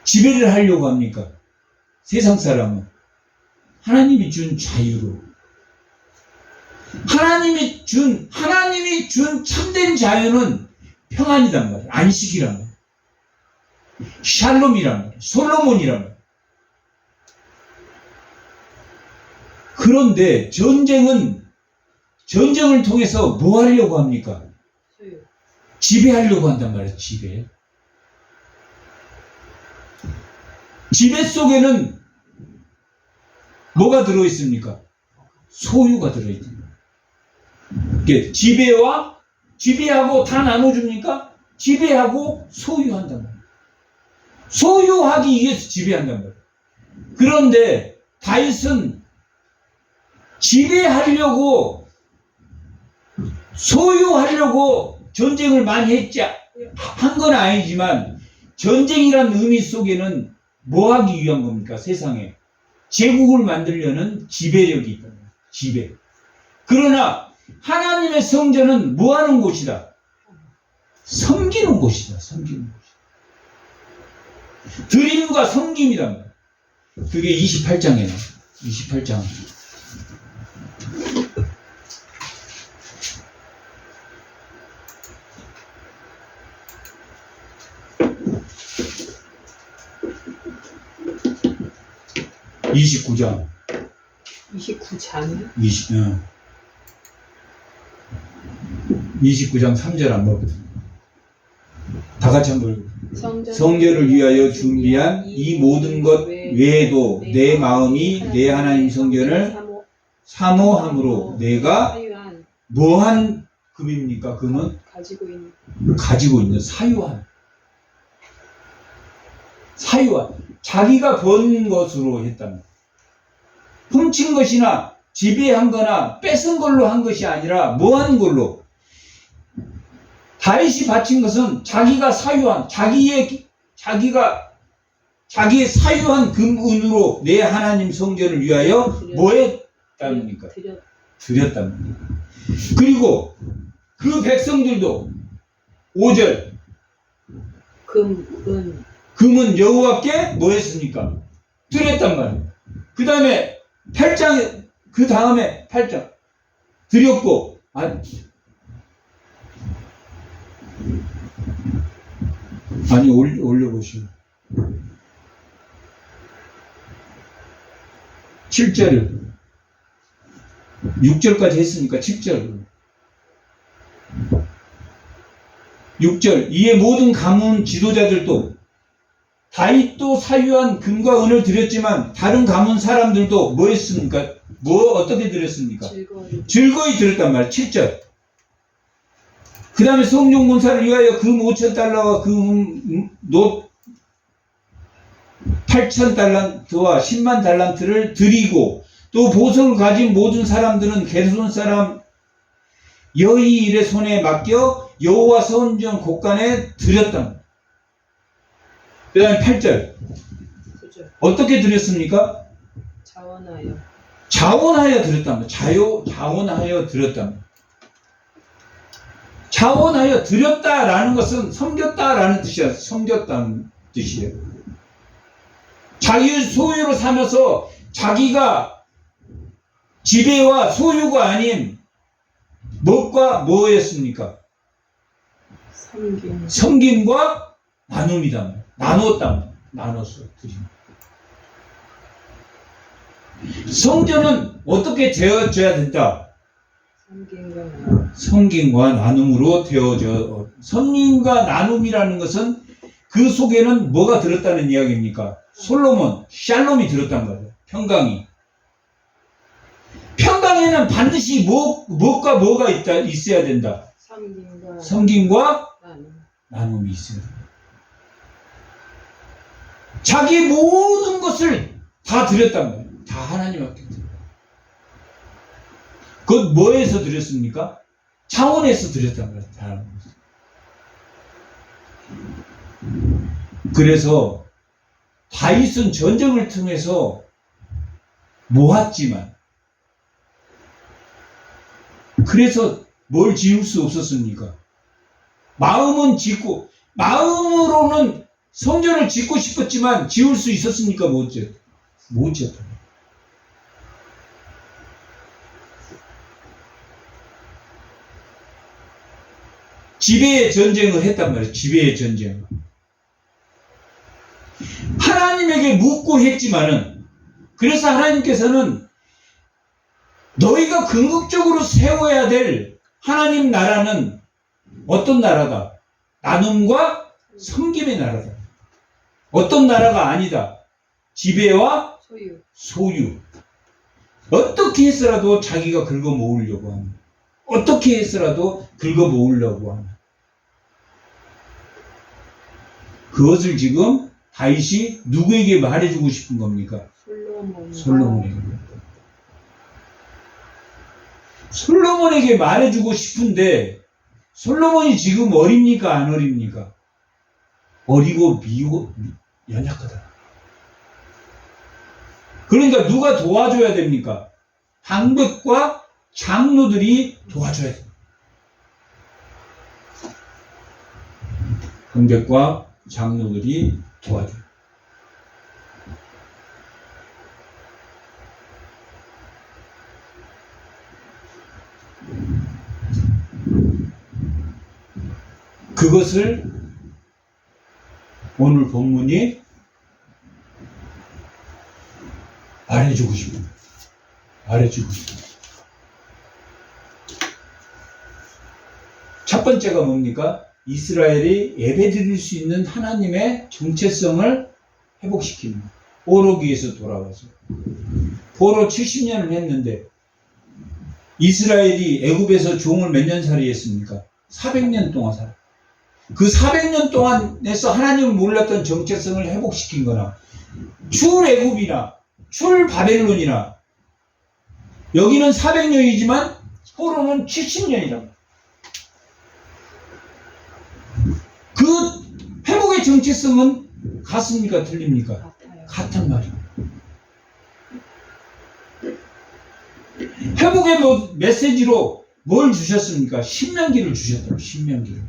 지배를 하려고 합니까? 세상 사람은 하나님이 준 자유로, 하나님이 준 참된 자유는 평안이란 말이에요. 안식이란 말이에요. 샬롬이란 말이에요. 솔로몬이란 말이에요. 그런데 전쟁을 통해서 뭐 하려고 합니까? 지배하려고 한단 말이에요. 지배 속에는 뭐가 들어있습니까? 소유가 들어있습니다. 지배하고 다 나눠줍니까? 지배하고 소유한단 말이에요. 소유하기 위해서 지배한단 말이에요. 그런데 다윗은 지배하려고, 소유하려고 전쟁을 많이 한 건 아니지만, 전쟁이란 의미 속에는 뭐 하기 위한 겁니까? 세상에 제국을 만들려는 지배력이 있다. 지배. 그러나 하나님의 성전은 뭐 하는 곳이다? 섬기는 곳이다. 드림과 섬김이란 말이야. 그게 28장에 나와요. 28장. (29장) 29장 3절 한번 다 같이 한번 성전을 위하여 준비한 이 모든 것 외에도 내 마음이 내 하나님 성전을 사모함으로 내가 뭐한 금입니까? 금은 가지고 있는 사유한 자기가 번 것으로 했답니다. 훔친 것이나 지배한 거나 뺏은 걸로 한 것이 아니라 뭐 하는 걸로? 다윗이 바친 것은 자기가 사유한, 자기의 사유한 금은으로 내 하나님 성전을 위하여 뭐 했답니까? 드렸답니다. 그리고 그 백성들도 5절 금은 여호와께 뭐 했습니까? 드렸단 말이에요. 그 다음에 8장 드렸고, 아니 올려보시오. 7절 6절까지 했으니까 7절 6절 이에 모든 가문 지도자들도 다윗도 사유한 금과 은을 드렸지만 다른 가문 사람들도 뭐 했습니까? 어떻게 드렸습니까? 즐거이 드렸단 말이에요. 7절. 그 다음에 성전 공사를 위하여 금 5,000달러와 금 8,000달란트와 10만 달란트를 드리고 또 보석을 가진 모든 사람들은 게르손 사람 여히일의 손에 맡겨 여호와 성전 곳간에 드렸다. 그 다음에 8절. 어떻게 드렸습니까? 자원하여 드렸답니다. 자원하여 드렸답니다. 자원하여 드렸다라는 것은 섬겼다라는 뜻이야. 섬겼다는 뜻이에요. 자기 소유로 삼아서 자기가 지배와 소유가 아닌 무엇과 뭐였습니까? 섬김과 나눔이다. 나눴다. 나눠서 드립니다. 성전은 어떻게 되어져야 된다? 섬김과 나눔으로 되어져. 섬김과 나눔이라는 것은 그 속에는 뭐가 들었다는 이야기입니까? 솔로몬, 샬롬이 들었단 말이에요. 평강이. 평강에는 반드시 뭐가 있어야 된다. 섬김과 나눔이 있어야 된다. 자기 모든 것을 다 드렸단 말이에요. 다 하나님께 드렸다. 그것 뭐에서 드렸습니까? 차원에서 드렸단 말이에요. 그래서 다윗은 전쟁을 통해서 모았지만 그래서 뭘 지을 수 없었습니까? 마음으로는 성전을 짓고 싶었지만 지을 수 있었습니까? 못 지었다. 지배의 전쟁을 했단 말이에요. 지배의 전쟁. 하나님에게 묻고 했지만은, 그래서 하나님께서는 너희가 궁극적으로 세워야 될 하나님 나라는 어떤 나라다? 나눔과 섬김의 나라다. 어떤 나라가 아니다. 지배와 소유. 어떻게 해서라도 자기가 긁어 모으려고 하는. 어떻게 해서라도 긁어 모으려고 하는. 그것을 지금 다윗이 누구에게 말해주고 싶은 겁니까? 솔로몬에게. 솔로몬에게 말해주고 싶은데 솔로몬이 지금 어립니까? 안 어립니까? 어리고 연약하다. 그러니까 누가 도와줘야 됩니까? 방백과 장로들이 도와줘야 됩니다. 방백과 장로들이 도와줘요. 그것을 오늘 본문이 말해주고 싶어요. 첫 번째가 뭡니까? 이스라엘이 예배드릴 수 있는 하나님의 정체성을 회복시킵니다. 포로기에서 돌아와서. 포로 70년을 했는데 이스라엘이 애굽에서 종을 몇 년 살이 했습니까? 400년 동안 살아. 그 400년 동안에서 하나님을 몰랐던 정체성을 회복시킨 거나 출애굽이나 출바벨론이나 여기는 400년이지만 포로는 70년이다. 그 회복의 정체성은 같습니까? 틀립니까? 같아요. 같은 말이에요. 회복의 메시지로 뭘 주셨습니까? 신명기를 주셨다고. 신명기를.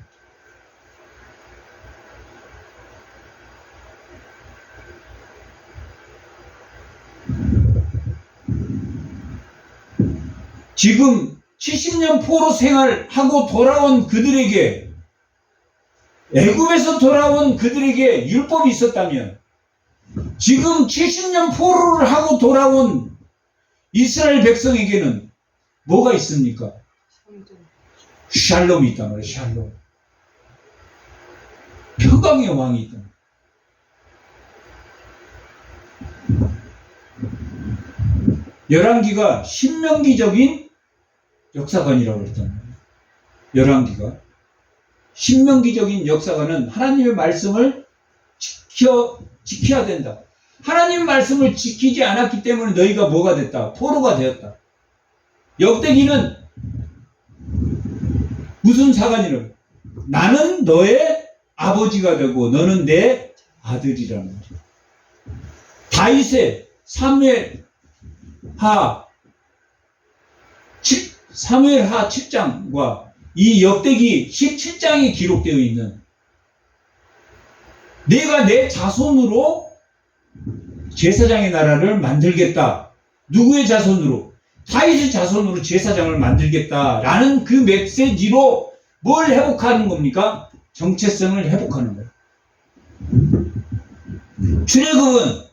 지금 70년 포로 생활하고 돌아온 그들에게, 애굽에서 돌아온 그들에게 율법이 있었다면, 지금 70년 포로를 하고 돌아온 이스라엘 백성에게는 뭐가 있습니까? 성전. 샬롬이 있단 말이에요. 샬롬. 평강의 왕이 있단 말이에요. 열왕기가 신명기적인 역사관이라고 그랬단 말이에요. 열왕기가 신명기적인 역사관은 하나님의 말씀을 지켜야 된다. 하나님 말씀을 지키지 않았기 때문에 너희가 뭐가 됐다? 포로가 되었다. 역대기는 무슨 사관이라고? 나는 너의 아버지가 되고 너는 내 아들이라는 거죠. 다윗의 사무엘하 7장과 이 역대기 17장에 기록되어 있는 내가 내 자손으로 제사장의 나라를 만들겠다. 누구의 자손으로? 다윗의 자손으로 제사장을 만들겠다라는 그 메시지로 뭘 회복하는 겁니까? 정체성을 회복하는 거예요. 출애굽은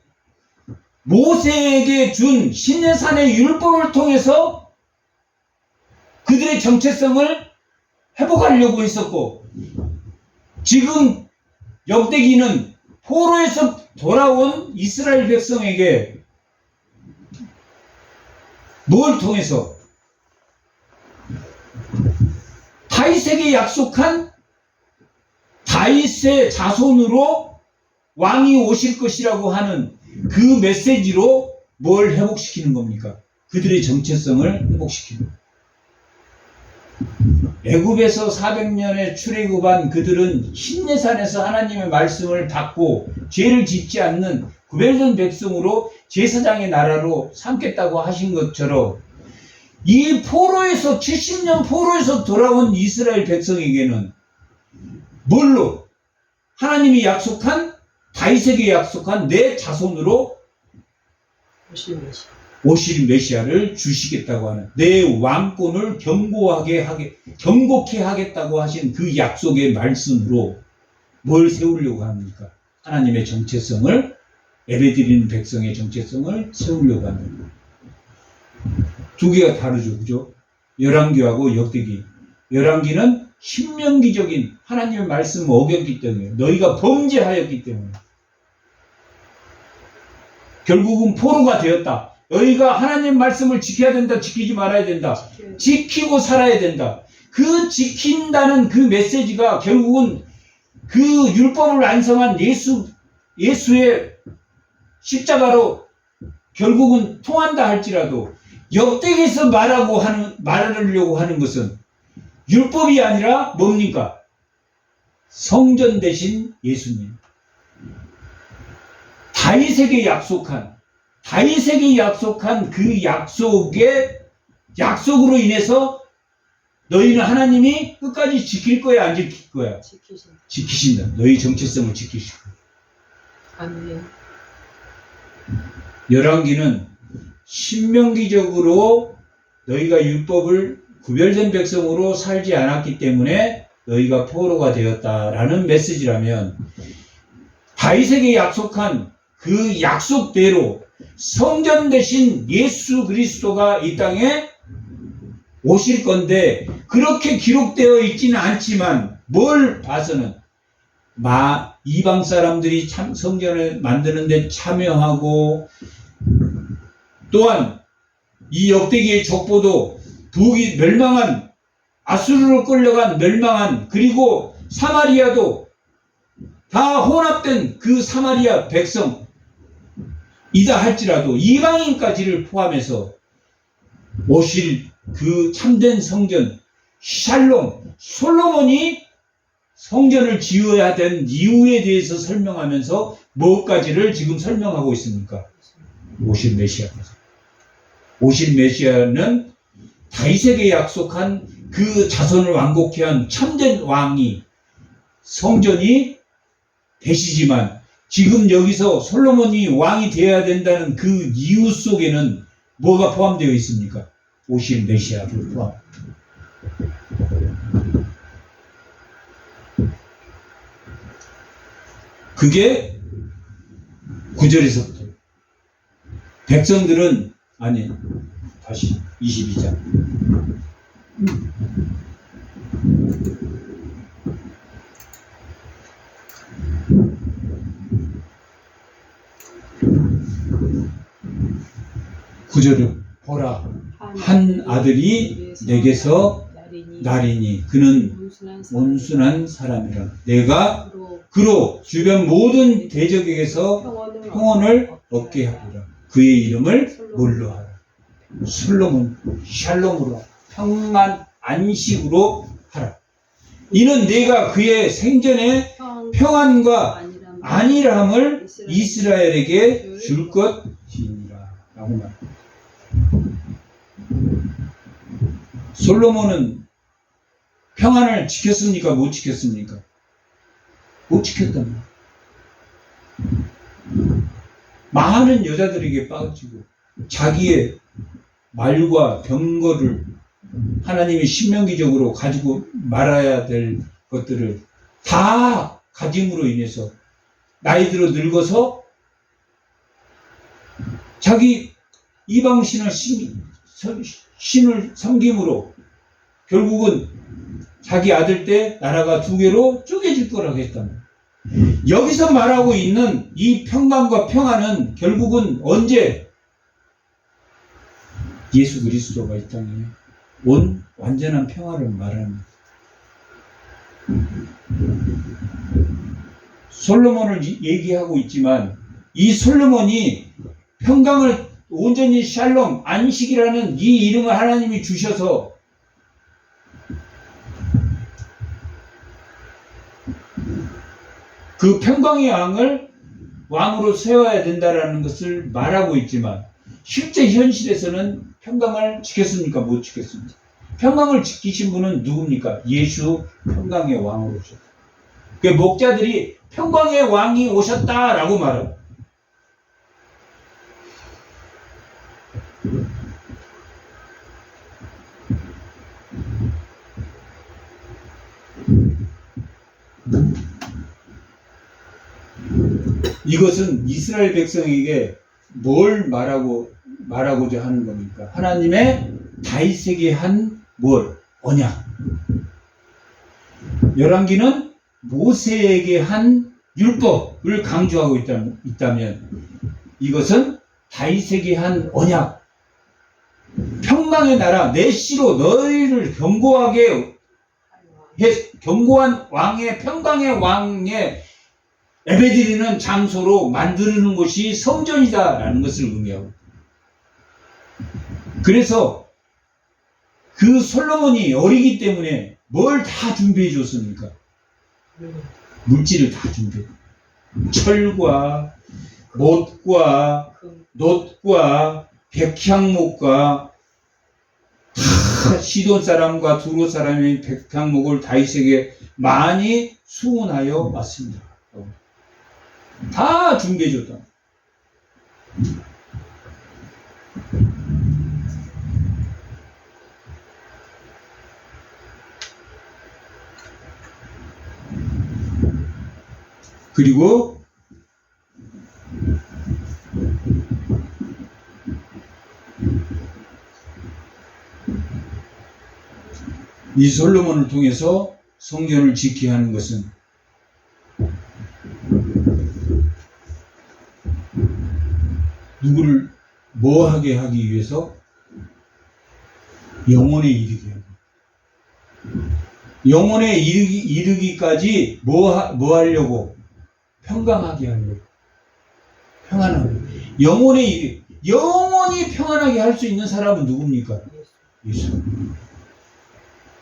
모세에게 준 시내산의 율법을 통해서 그들의 정체성을 회복하려고 했었고, 지금 역대기는 포로에서 돌아온 이스라엘 백성에게 뭘 통해서? 다윗에게 약속한 다윗의 자손으로 왕이 오실 것이라고 하는 그 메시지로 뭘 회복시키는 겁니까? 그들의 정체성을 회복시키는 겁니다. 애굽에서 400년의 출애굽한 그들은 신내산에서 하나님의 말씀을 받고 죄를 짓지 않는 구별된 백성으로 제사장의 나라로 삼겠다고 하신 것처럼 이 포로에서 70년 포로에서 돌아온 이스라엘 백성에게는 뭘로? 하나님이 약속한 다윗에게 약속한 내 자손으로 오실 메시아를 주시겠다고 하는 내 왕권을 경고케 하겠다고 하신 그 약속의 말씀으로 뭘 세우려고 합니까? 하나님의 정체성을, 예배드리는 백성의 정체성을 세우려고 하는 거예요. 두 개가 다르죠. 그죠? 열왕기하고 역대기. 열왕기는 신명기적인 하나님의 말씀을 어겼기 때문에, 너희가 범죄하였기 때문에 결국은 포로가 되었다. 너희가 하나님 말씀을 지켜야 된다. 지키지 말아야 된다. 지키고 살아야 된다. 그 지킨다는 그 메시지가 결국은 그 율법을 완성한 예수의 십자가로 결국은 통한다 할지라도 역대기에서 말하려고 하는 것은 율법이 아니라 뭡니까? 성전 대신 예수님. 다윗에게 약속한 그 약속으로 인해서 너희는 하나님이 끝까지 지킬 거야, 안 지킬 거야? 지키신다. 너희 정체성을 지키실 거야. 아멘. 열왕기는 신명기적으로 너희가 율법을 구별된 백성으로 살지 않았기 때문에 너희가 포로가 되었다라는 메시지라면, 다윗에게 약속한 그 약속대로 성전 대신 예수 그리스도가 이 땅에 오실 건데, 그렇게 기록되어 있지는 않지만 뭘 봐서는 이방 사람들이 참 성전을 만드는데 참여하고, 또한 이 역대기의 족보도 북이 멸망한, 아수르로 끌려간 멸망한, 그리고 사마리아도 다 혼합된 그 사마리아 백성이다 할지라도 이방인까지를 포함해서 오실 그 참된 성전 샬롬, 솔로몬이 성전을 지어야 된 이유에 대해서 설명하면서 무엇까지를 지금 설명하고 있습니까? 오실 메시아까지. 오실 메시아는 다윗에게 약속한 그 자손을 완곡케 한 참된 왕이 성전이 되시지만 지금 여기서 솔로몬이 왕이 되어야 된다는 그 이유 속에는 뭐가 포함되어 있습니까? 오실 메시아를 포함. 그게 9절에서부터 백성들은 아니 다시 22장 구절을 보라 한 아들이 내게서 나리니 그는 온순한 사람이라 내가 그로 주변 모든 대적에게서 평온을 얻게 하리라 그의 이름을 뭘로 하라 솔로몬 샬롬으로 평안 안식으로 하라 이는 내가 그의 생전에 평안과 안일함을 이스라엘에게 줄 것이니라 라고 말합니다. 솔로몬은 평안을 지켰습니까? 못 지켰습니까? 못 지켰답니다. 많은 여자들에게 빠지고 자기의 말과 병거를 하나님이 신명기적으로 가지고 말아야 될 것들을 다 가짐으로 인해서 나이 들어 늙어서 자기 이방신을 신을 섬김으로 결국은 자기 아들 때 나라가 두 개로 쪼개질 거라고 했답니다. 여기서 말하고 있는 이 평강과 평안은 결국은 언제 예수 그리스도가 이 땅에 온 완전한 평화를 말합니다. 솔로몬을 얘기하고 있지만 이 솔로몬이 평강을 온전히 샬롬, 안식이라는 이 이름을 하나님이 주셔서 그 평강의 왕으로 세워야 된다는 것을 말하고 있지만 실제 현실에서는 평강을 지켰습니까? 못 지켰습니까? 평강을 지키신 분은 누굽니까? 예수 평강의 왕으로 오셨다. 그 목자들이 평강의 왕이 오셨다라고 말합니다. 이것은 이스라엘 백성에게 뭘 말하고자 하는 겁니까? 하나님의 다윗에게 한 언약. 열왕기는 모세에게 한 율법을 강조하고 있다면 이것은 다윗에게 한 언약. 평강의 나라 내 씨로 너희를 견고한 왕의 평강의 왕의 예배드리는 장소로 만드는 것이 성전이다라는 것을 의미하고 그래서 그 솔로몬이 어리기 때문에 뭘 다 준비해 줬습니까? 물질을 다 준비해 철과 못과 놋과 백향목과 다 시돈 사람과 두로 사람의 백향목을 다윗에게 많이 수원하여 왔습니다. 다 준비해 줬다. 그리고 이 솔로몬을 통해서 성전을 지켜야 하는 것은 누구를 뭐하게 하기 위해서? 영혼에 이르게 하고 영혼에 이르기까지 뭐 하려고? 평강하게 하려고 평안하게 영혼에 영원히 평안하게 할 수 있는 사람은 누굽니까? 예수. 예수.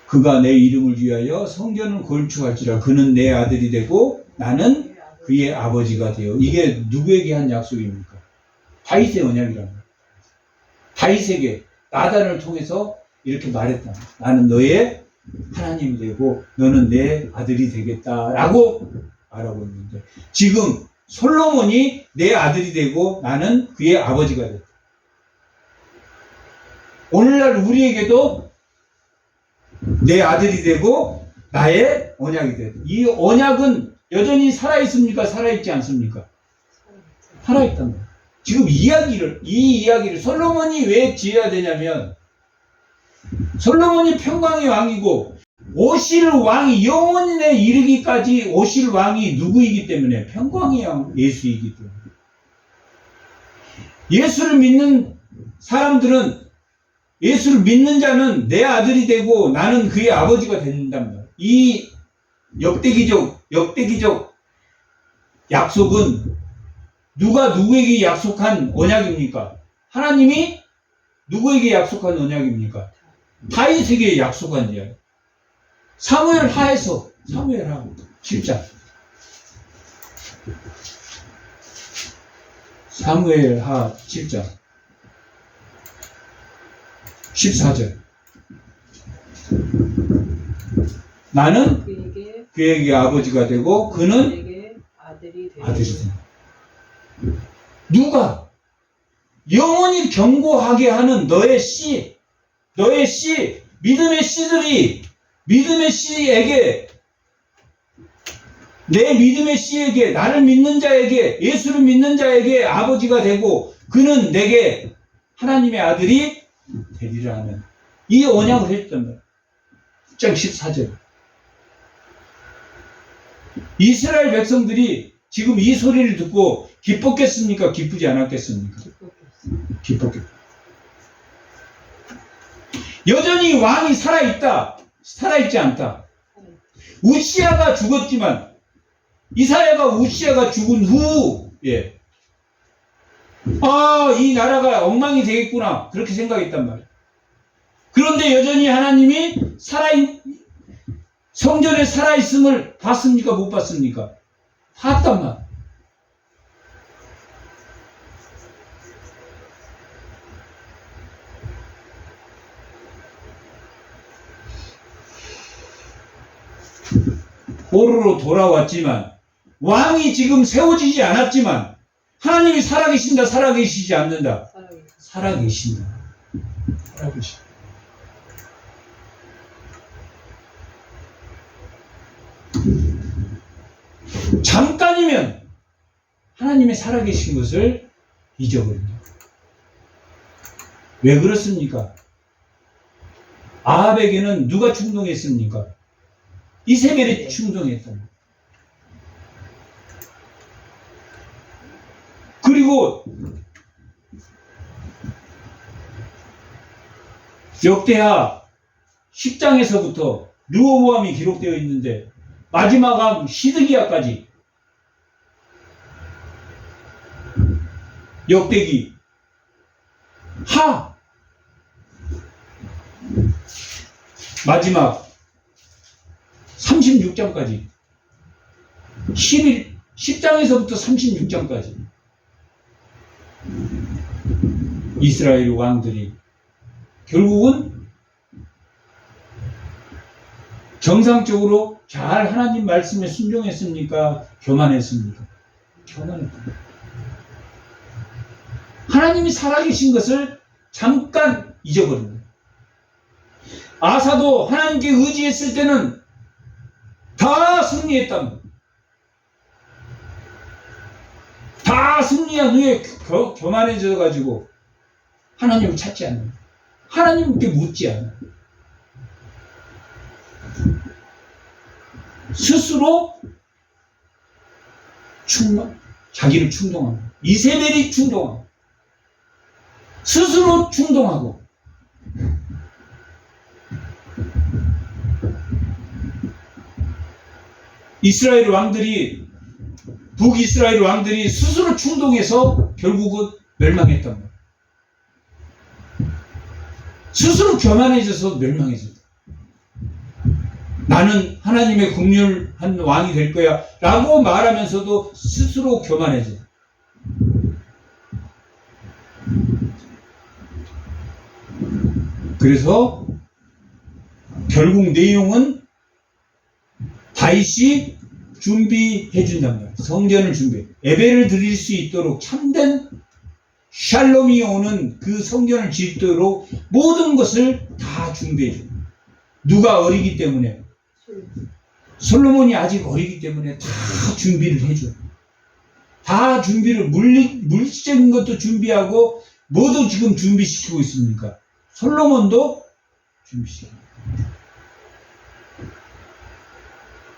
그가 내 이름을 위하여 성전을 건축할지라. 그는 내 아들이 되고 나는 그의 아버지가 되어. 이게 누구에게 한 약속입니까? 다윗의 언약이랍니다. 다윗에게 나단을 통해서 이렇게 말했다. 나는 너의 하나님이 되고 너는 내 아들이 되겠다라고 말하고 있는데, 지금 솔로몬이 내 아들이 되고 나는 그의 아버지가 됐다. 오늘날 우리에게도 내 아들이 되고 나의 언약이 됐다. 이 언약은 여전히 살아있습니까? 살아있지 않습니까? 살아있단 말이에요. 지금 이 이야기를 솔로몬이 왜 지어야 되냐면, 솔로몬이 평강의 왕이고 오실 왕이 영원에 이르기까지 오실 왕이 누구이기 때문에, 평강의 왕 예수이기 때문에. 예수를 믿는 사람들은, 예수를 믿는 자는 내 아들이 되고 나는 그의 아버지가 된단 말이에요. 이 역대기적 약속은 누가 누구에게 약속한 언약입니까? 하나님이 누구에게 약속한 언약입니까? 다윗에게 약속한 이야기. 사무엘 하에서, 사무엘 하 10장. 사무엘 하 10장 14절. 나는 그에게 아버지가 되고 그는 아들이 된다. 누가? 영원히 경고하게 하는 너의 씨, 믿음의 씨들이, 믿음의 씨에게, 내 믿음의 씨에게, 나를 믿는 자에게, 예수를 믿는 자에게 아버지가 되고 그는 내게 하나님의 아들이 되리라 하는 이 언약을 했단 말이에요. 10장 14절. 이스라엘 백성들이 지금 이 소리를 듣고 기뻤겠습니까? 기쁘지 않았겠습니까? 기뻤겠다. 여전히 왕이 살아있다, 살아있지 않다. 우시야가 죽었지만, 우시야가 죽은 후, 이 나라가 엉망이 되겠구나, 그렇게 생각했단 말이에요. 그런데 여전히 하나님이 성전에 살아있음을 봤습니까? 못 봤습니까? 봤단 말이에요. 포로로 돌아왔지만, 왕이 지금 세워지지 않았지만, 하나님이 살아계신다, 살아계시지 않는다? 살아계신다. 살아계신다. 잠깐이면 하나님의 살아계신 것을 잊어버린다. 왜 그렇습니까? 아합에게는 누가 충동했습니까? 이세벨이 충동했다. 그리고 역대하 10장에서부터 르호보암이 기록되어 있는데, 마지막 암 시드기야까지 역대기 하 마지막 36장까지 10장에서부터 36장까지 이스라엘 왕들이 결국은 정상적으로 잘 하나님 말씀에 순종했습니까? 교만했습니까? 교만했다. 하나님이 살아계신 것을 잠깐 잊어버립니다. 아사도 하나님께 의지했을 때는 다 승리했답니다. 다 승리한 후에 교만해져 가지고 하나님을 찾지 않는, 하나님께 묻지 않는, 스스로 자기를 충동하고, 이세벨이 충동하고, 스스로 충동하고, 북이스라엘 왕들이 스스로 충동해서 결국은 멸망했단 말이에요. 스스로 교만해져서 멸망해져. 나는 하나님의 국률한 왕이 될 거야 라고 말하면서도 스스로 교만해져. 그래서 결국 내용은 다윗이 준비해 준단 말이에요. 성전을 준비해. 예배를 드릴 수 있도록 참된 샬롬이 오는 그 성전을 짓도록 모든 것을 다 준비해 줘. 누가 어리기 때문에? 솔로몬이 아직 어리기 때문에 다 준비를 해줘. 다 준비를, 물질적인 것도 준비하고, 뭐도 지금 준비시키고 있습니까? 솔로몬도 준비시키고.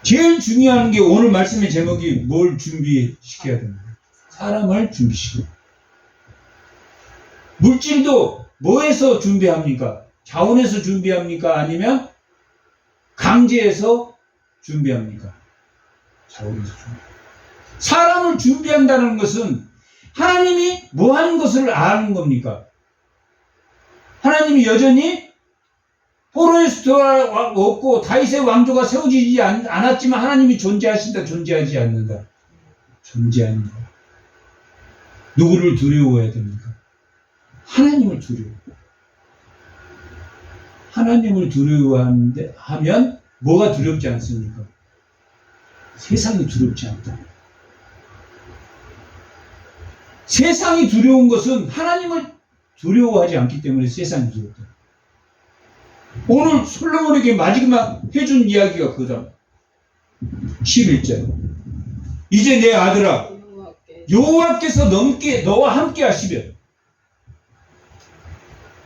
제일 중요한 게 오늘 말씀의 제목이 뭘 준비시켜야 됩니까? 사람을 준비시켜. 물질도 뭐에서 준비합니까? 자원에서 준비합니까? 아니면 강제해서 준비합니까? 자원에서 준비. 사람을 준비한다는 것은 하나님이 뭐 하는 것을 아는 겁니까? 하나님이 여전히 포로에서 돌아왔고 다윗의 왕조가 세워지지 않았지만 하나님이 존재하신다, 존재하지 않는다? 존재합니다. 누구를 두려워해야 됩니까? 하나님을 두려워. 하나님을 두려워하는데 하면 뭐가 두렵지 않습니까? 세상이 두렵지 않다. 세상이 두려운 것은 하나님을 두려워하지 않기 때문에 세상이 두렵다. 오늘 솔로몬에게 마지막 해준 이야기가 그거다. 11절. 이제 내 아들아, 여호와께서 너와 함께 하시면,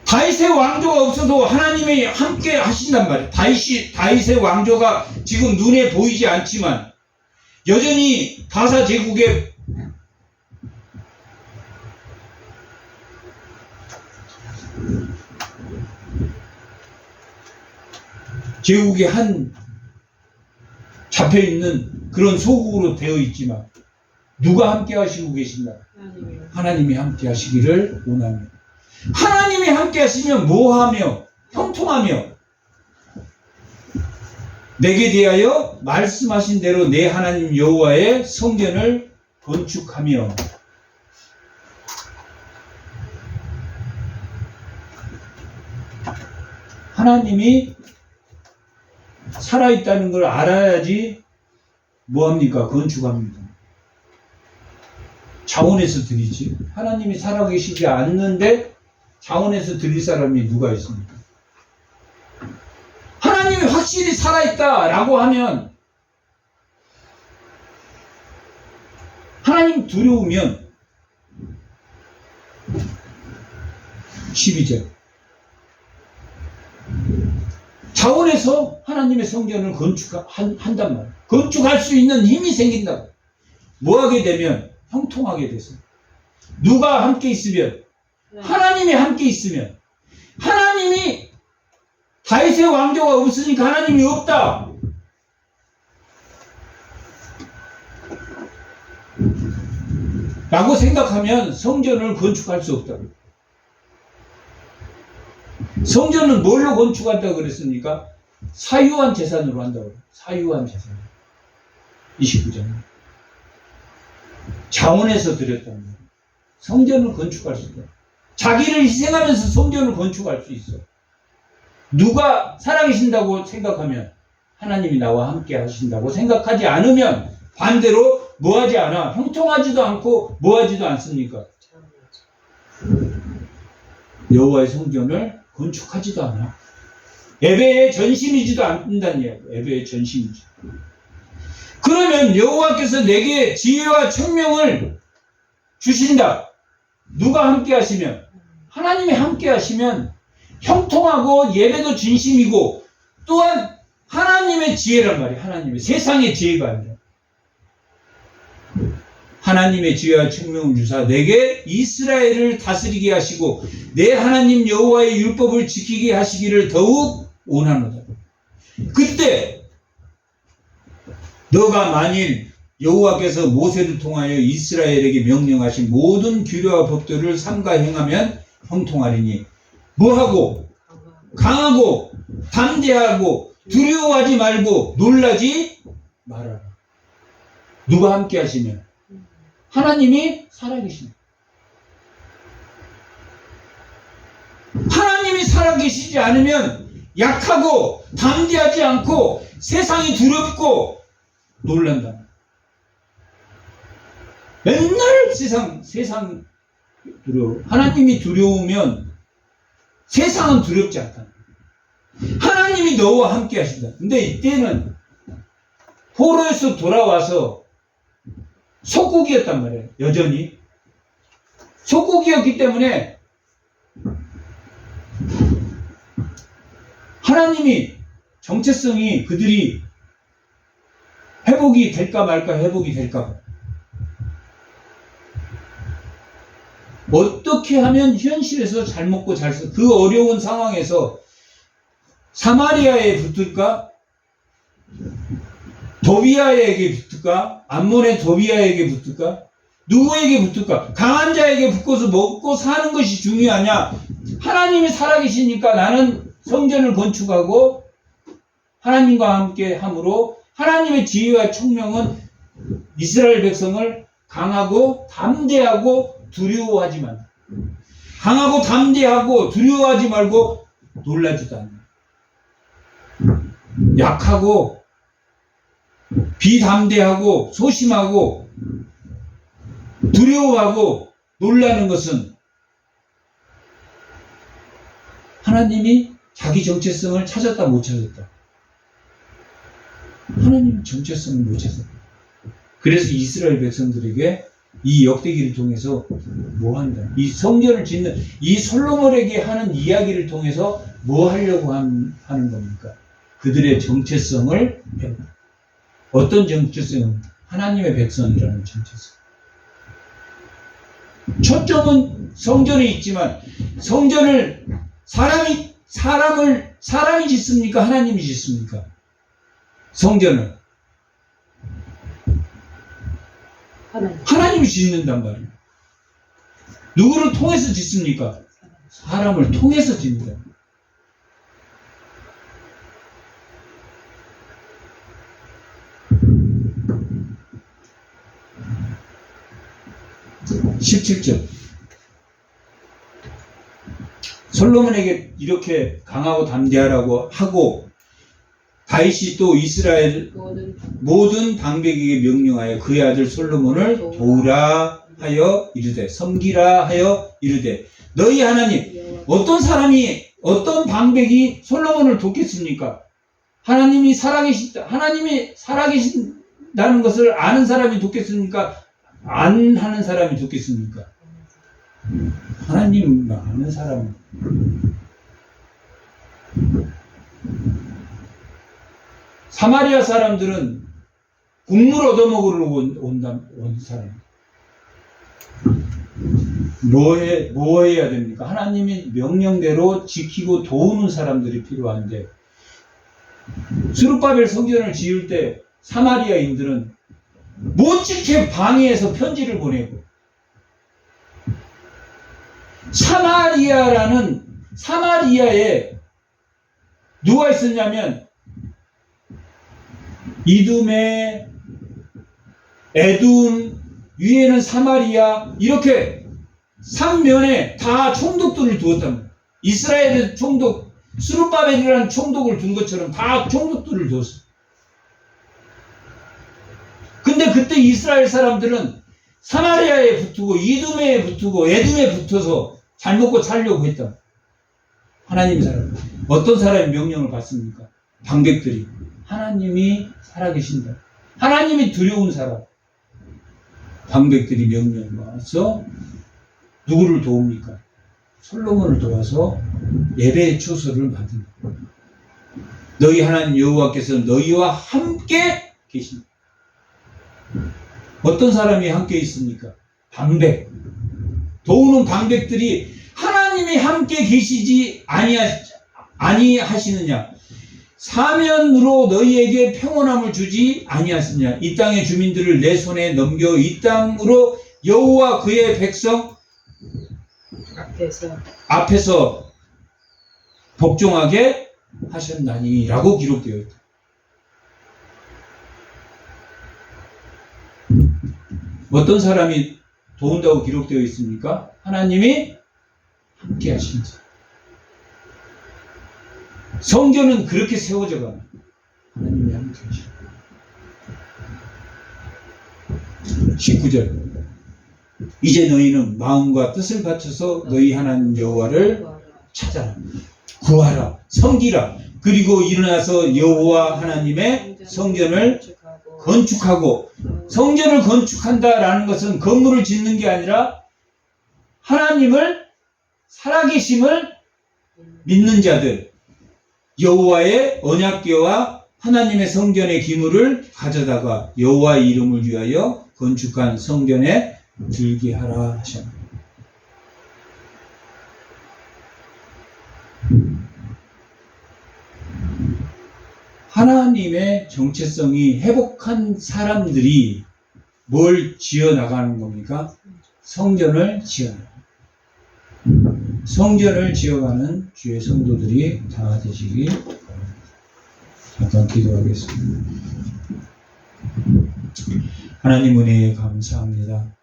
다윗의 왕조가 없어도 하나님이 함께 하신단 말이에요. 다윗의 왕조가 지금 눈에 보이지 않지만 여전히 가사 제국의 한 잡혀있는 그런 소국으로 되어 있지만 누가 함께 하시고 계신다? 하나님이 함께 하시기를 원합니다. 하나님이 함께 하시면 뭐하며? 형통하며 내게 대하여 말씀하신 대로 내 하나님 여호와의 성전을 건축하며. 하나님이 살아있다는 걸 알아야지 뭐합니까? 건축합니다. 자원에서 드리지. 하나님이 살아계시지 않는데 자원에서 드릴 사람이 누가 있습니까? 하나님이 확실히 살아있다라고 하면, 하나님 두려우면 12절 자원에서 하나님의 성전을 건축한단 말이에요. 건축할 수 있는 힘이 생긴다고. 뭐하게 되면? 형통하게 돼서. 누가 함께 있으면? 하나님이 함께 있으면. 하나님이 다윗의 왕조가 없으니까 하나님이 없다. 라고 생각하면 성전을 건축할 수 없다. 성전은 뭘로 건축한다고 그랬습니까? 사유한 재산으로 한다고. 사유한 재산. 29절. 자원에서 드렸다는 거예요. 성전을 건축할 수 있다. 자기를 희생하면서 성전을 건축할 수 있어. 누가 살아계신다고 생각하면, 하나님이 나와 함께 하신다고 생각하지 않으면 반대로 뭐하지 않아? 형통하지도 않고 뭐하지도 않습니까? 여호와의 성전을 건축하지도 않아. 예배에 전심이지도 않는다는 이야기예요. 예배에 전심이지. 그러면 여호와께서 내게 지혜와 청명을 주신다. 누가 함께 하시면? 하나님이 함께 하시면 형통하고 예배도 진심이고 또한 하나님의 지혜란 말이에요. 하나님의, 세상의 지혜가 아니라 하나님의 지혜와 청명을 주사 내게 이스라엘을 다스리게 하시고 내 하나님 여호와의 율법을 지키게 하시기를 더욱 원하노다. 그때 너가 만일 여호와께서 모세를 통하여 이스라엘에게 명령하신 모든 규례와 법도를 삼가 행하면 형통하리니 뭐하고? 강하고 담대하고 두려워하지 말고 놀라지 말아라. 누가 함께 하시면 하나님이 살아계시네. 하나님이 살아계시지 않으면 약하고 담대하지 않고 세상이 두렵고 놀란다. 맨날 세상 두려워. 하나님이 두려우면 세상은 두렵지 않다. 하나님이 너와 함께 하신다. 근데 이때는 포로에서 돌아와서 속국이었단 말이에요. 여전히 속국이었기 때문에 하나님이 정체성이 그들이 회복이 될까 말까 회복이 될까 어떻게 하면 현실에서 잘 먹고 잘 살 그 어려운 상황에서 사마리아에 붙을까? 도비아에게 붙을까? 암몬의 도비아에게 붙을까? 누구에게 붙을까? 강한 자에게 붙어서 먹고 사는 것이 중요하냐? 하나님이 살아계시니까 나는 성전을 건축하고 하나님과 함께 함으로 하나님의 지혜와 총명은 이스라엘 백성을 강하고 담대하고 두려워하지 말고 강하고 담대하고 두려워하지 말고 놀라지도 않아. 약하고 비담대하고 소심하고 두려워하고 놀라는 것은 하나님이 자기 정체성을 찾았다 못 찾았다. 하나님 정체성을 못 찾았다. 그래서 이스라엘 백성들에게 이 역대기를 통해서 뭐 한다. 이 성전을 짓는 이 솔로몬에게 하는 이야기를 통해서 뭐 하려고 하는 겁니까? 그들의 정체성을 배운다. 어떤 정체성은 하나님의 백성이라는 정체성. 초점은 성전에 있지만 성전을 사람이 짓습니까? 하나님이 짓습니까? 성전을 하나님이 짓는단 말이에요. 누구를 통해서 짓습니까? 사람을 통해서 짓는다. (17절) 솔로몬에게 이렇게 강하고 담대하라고 하고 다윗이 또 이스라엘 모든 방백에게 명령하여 그의 아들 솔로몬을 도우라 하여 이르되 섬기라 하여 이르되 너희 하나님 어떤 사람이 어떤 방백이 솔로몬을 돕겠습니까? 하나님이 살아계신다는 것을 아는 사람이 돕겠습니까? 안 하는 사람이 돕겠습니까? 하나님 아는 사람. 사마리아 사람들은 국물 얻어먹으러 온 사람. 뭐 해야 됩니까? 하나님이 명령대로 지키고 도우는 사람들이 필요한데, 스룹바벨 성전을 지을 때 사마리아인들은 못지게 방해해서 편지를 보내고, 사마리아에 누가 있었냐면 이둠에 에돔 위에는 사마리아 이렇게 삼면에 다 총독들을 두었단 말이에요. 이스라엘의 총독 스룹바벨이라는 총독을 둔 것처럼 다 총독들을 두었어요. 근데 그때 이스라엘 사람들은 사마리아에 붙고 이둠에 붙고 에돔에 붙어서 잘 먹고 살려고 했다. 하나님이 사람. 어떤 사람이 명령을 받습니까? 방백들이. 하나님이 살아계신다. 하나님이 두려운 사람. 방백들이 명령을 와서 누구를 도웁니까? 솔로몬을 도와서 예배의 초소를 받은. 너희 하나님 여호와께서 너희와 함께 계신다. 어떤 사람이 함께 있습니까? 방백. 도우는 방백들이 하나님이 함께 계시지 아니하시느냐? 사면으로 너희에게 평온함을 주지 아니하시느냐? 이 땅의 주민들을 내 손에 넘겨 이 땅으로 여호와 그의 백성 앞에서 복종하게 하셨나니라고 기록되어 있다. 어떤 사람이 도운다고 기록되어 있습니까? 하나님이 함께 하신 자. 성전은 그렇게 세워져 가는 하나님이 함께 하신 자. 19절. 이제 너희는 마음과 뜻을 바쳐서 너희 하나님 여호와를 찾아라, 구하라, 섬기라. 그리고 일어나서 여호와 하나님의 성전을 건축하고, 성전을 건축한다라는 것은 건물을 짓는 게 아니라 하나님을, 살아계심을 믿는 자들, 여호와의 언약궤와 하나님의 성전의 기물을 가져다가 여호와의 이름을 위하여 건축한 성전에 들게 하라 하셨습니다. 하나님의 정체성이 회복한 사람들이 뭘 지어 나가는 겁니까? 성전을 지어 나가는. 성전을 지어가는 주의 성도들이 다 되시기 바랍니다. 잠깐 기도하겠습니다. 하나님 은혜에 감사합니다.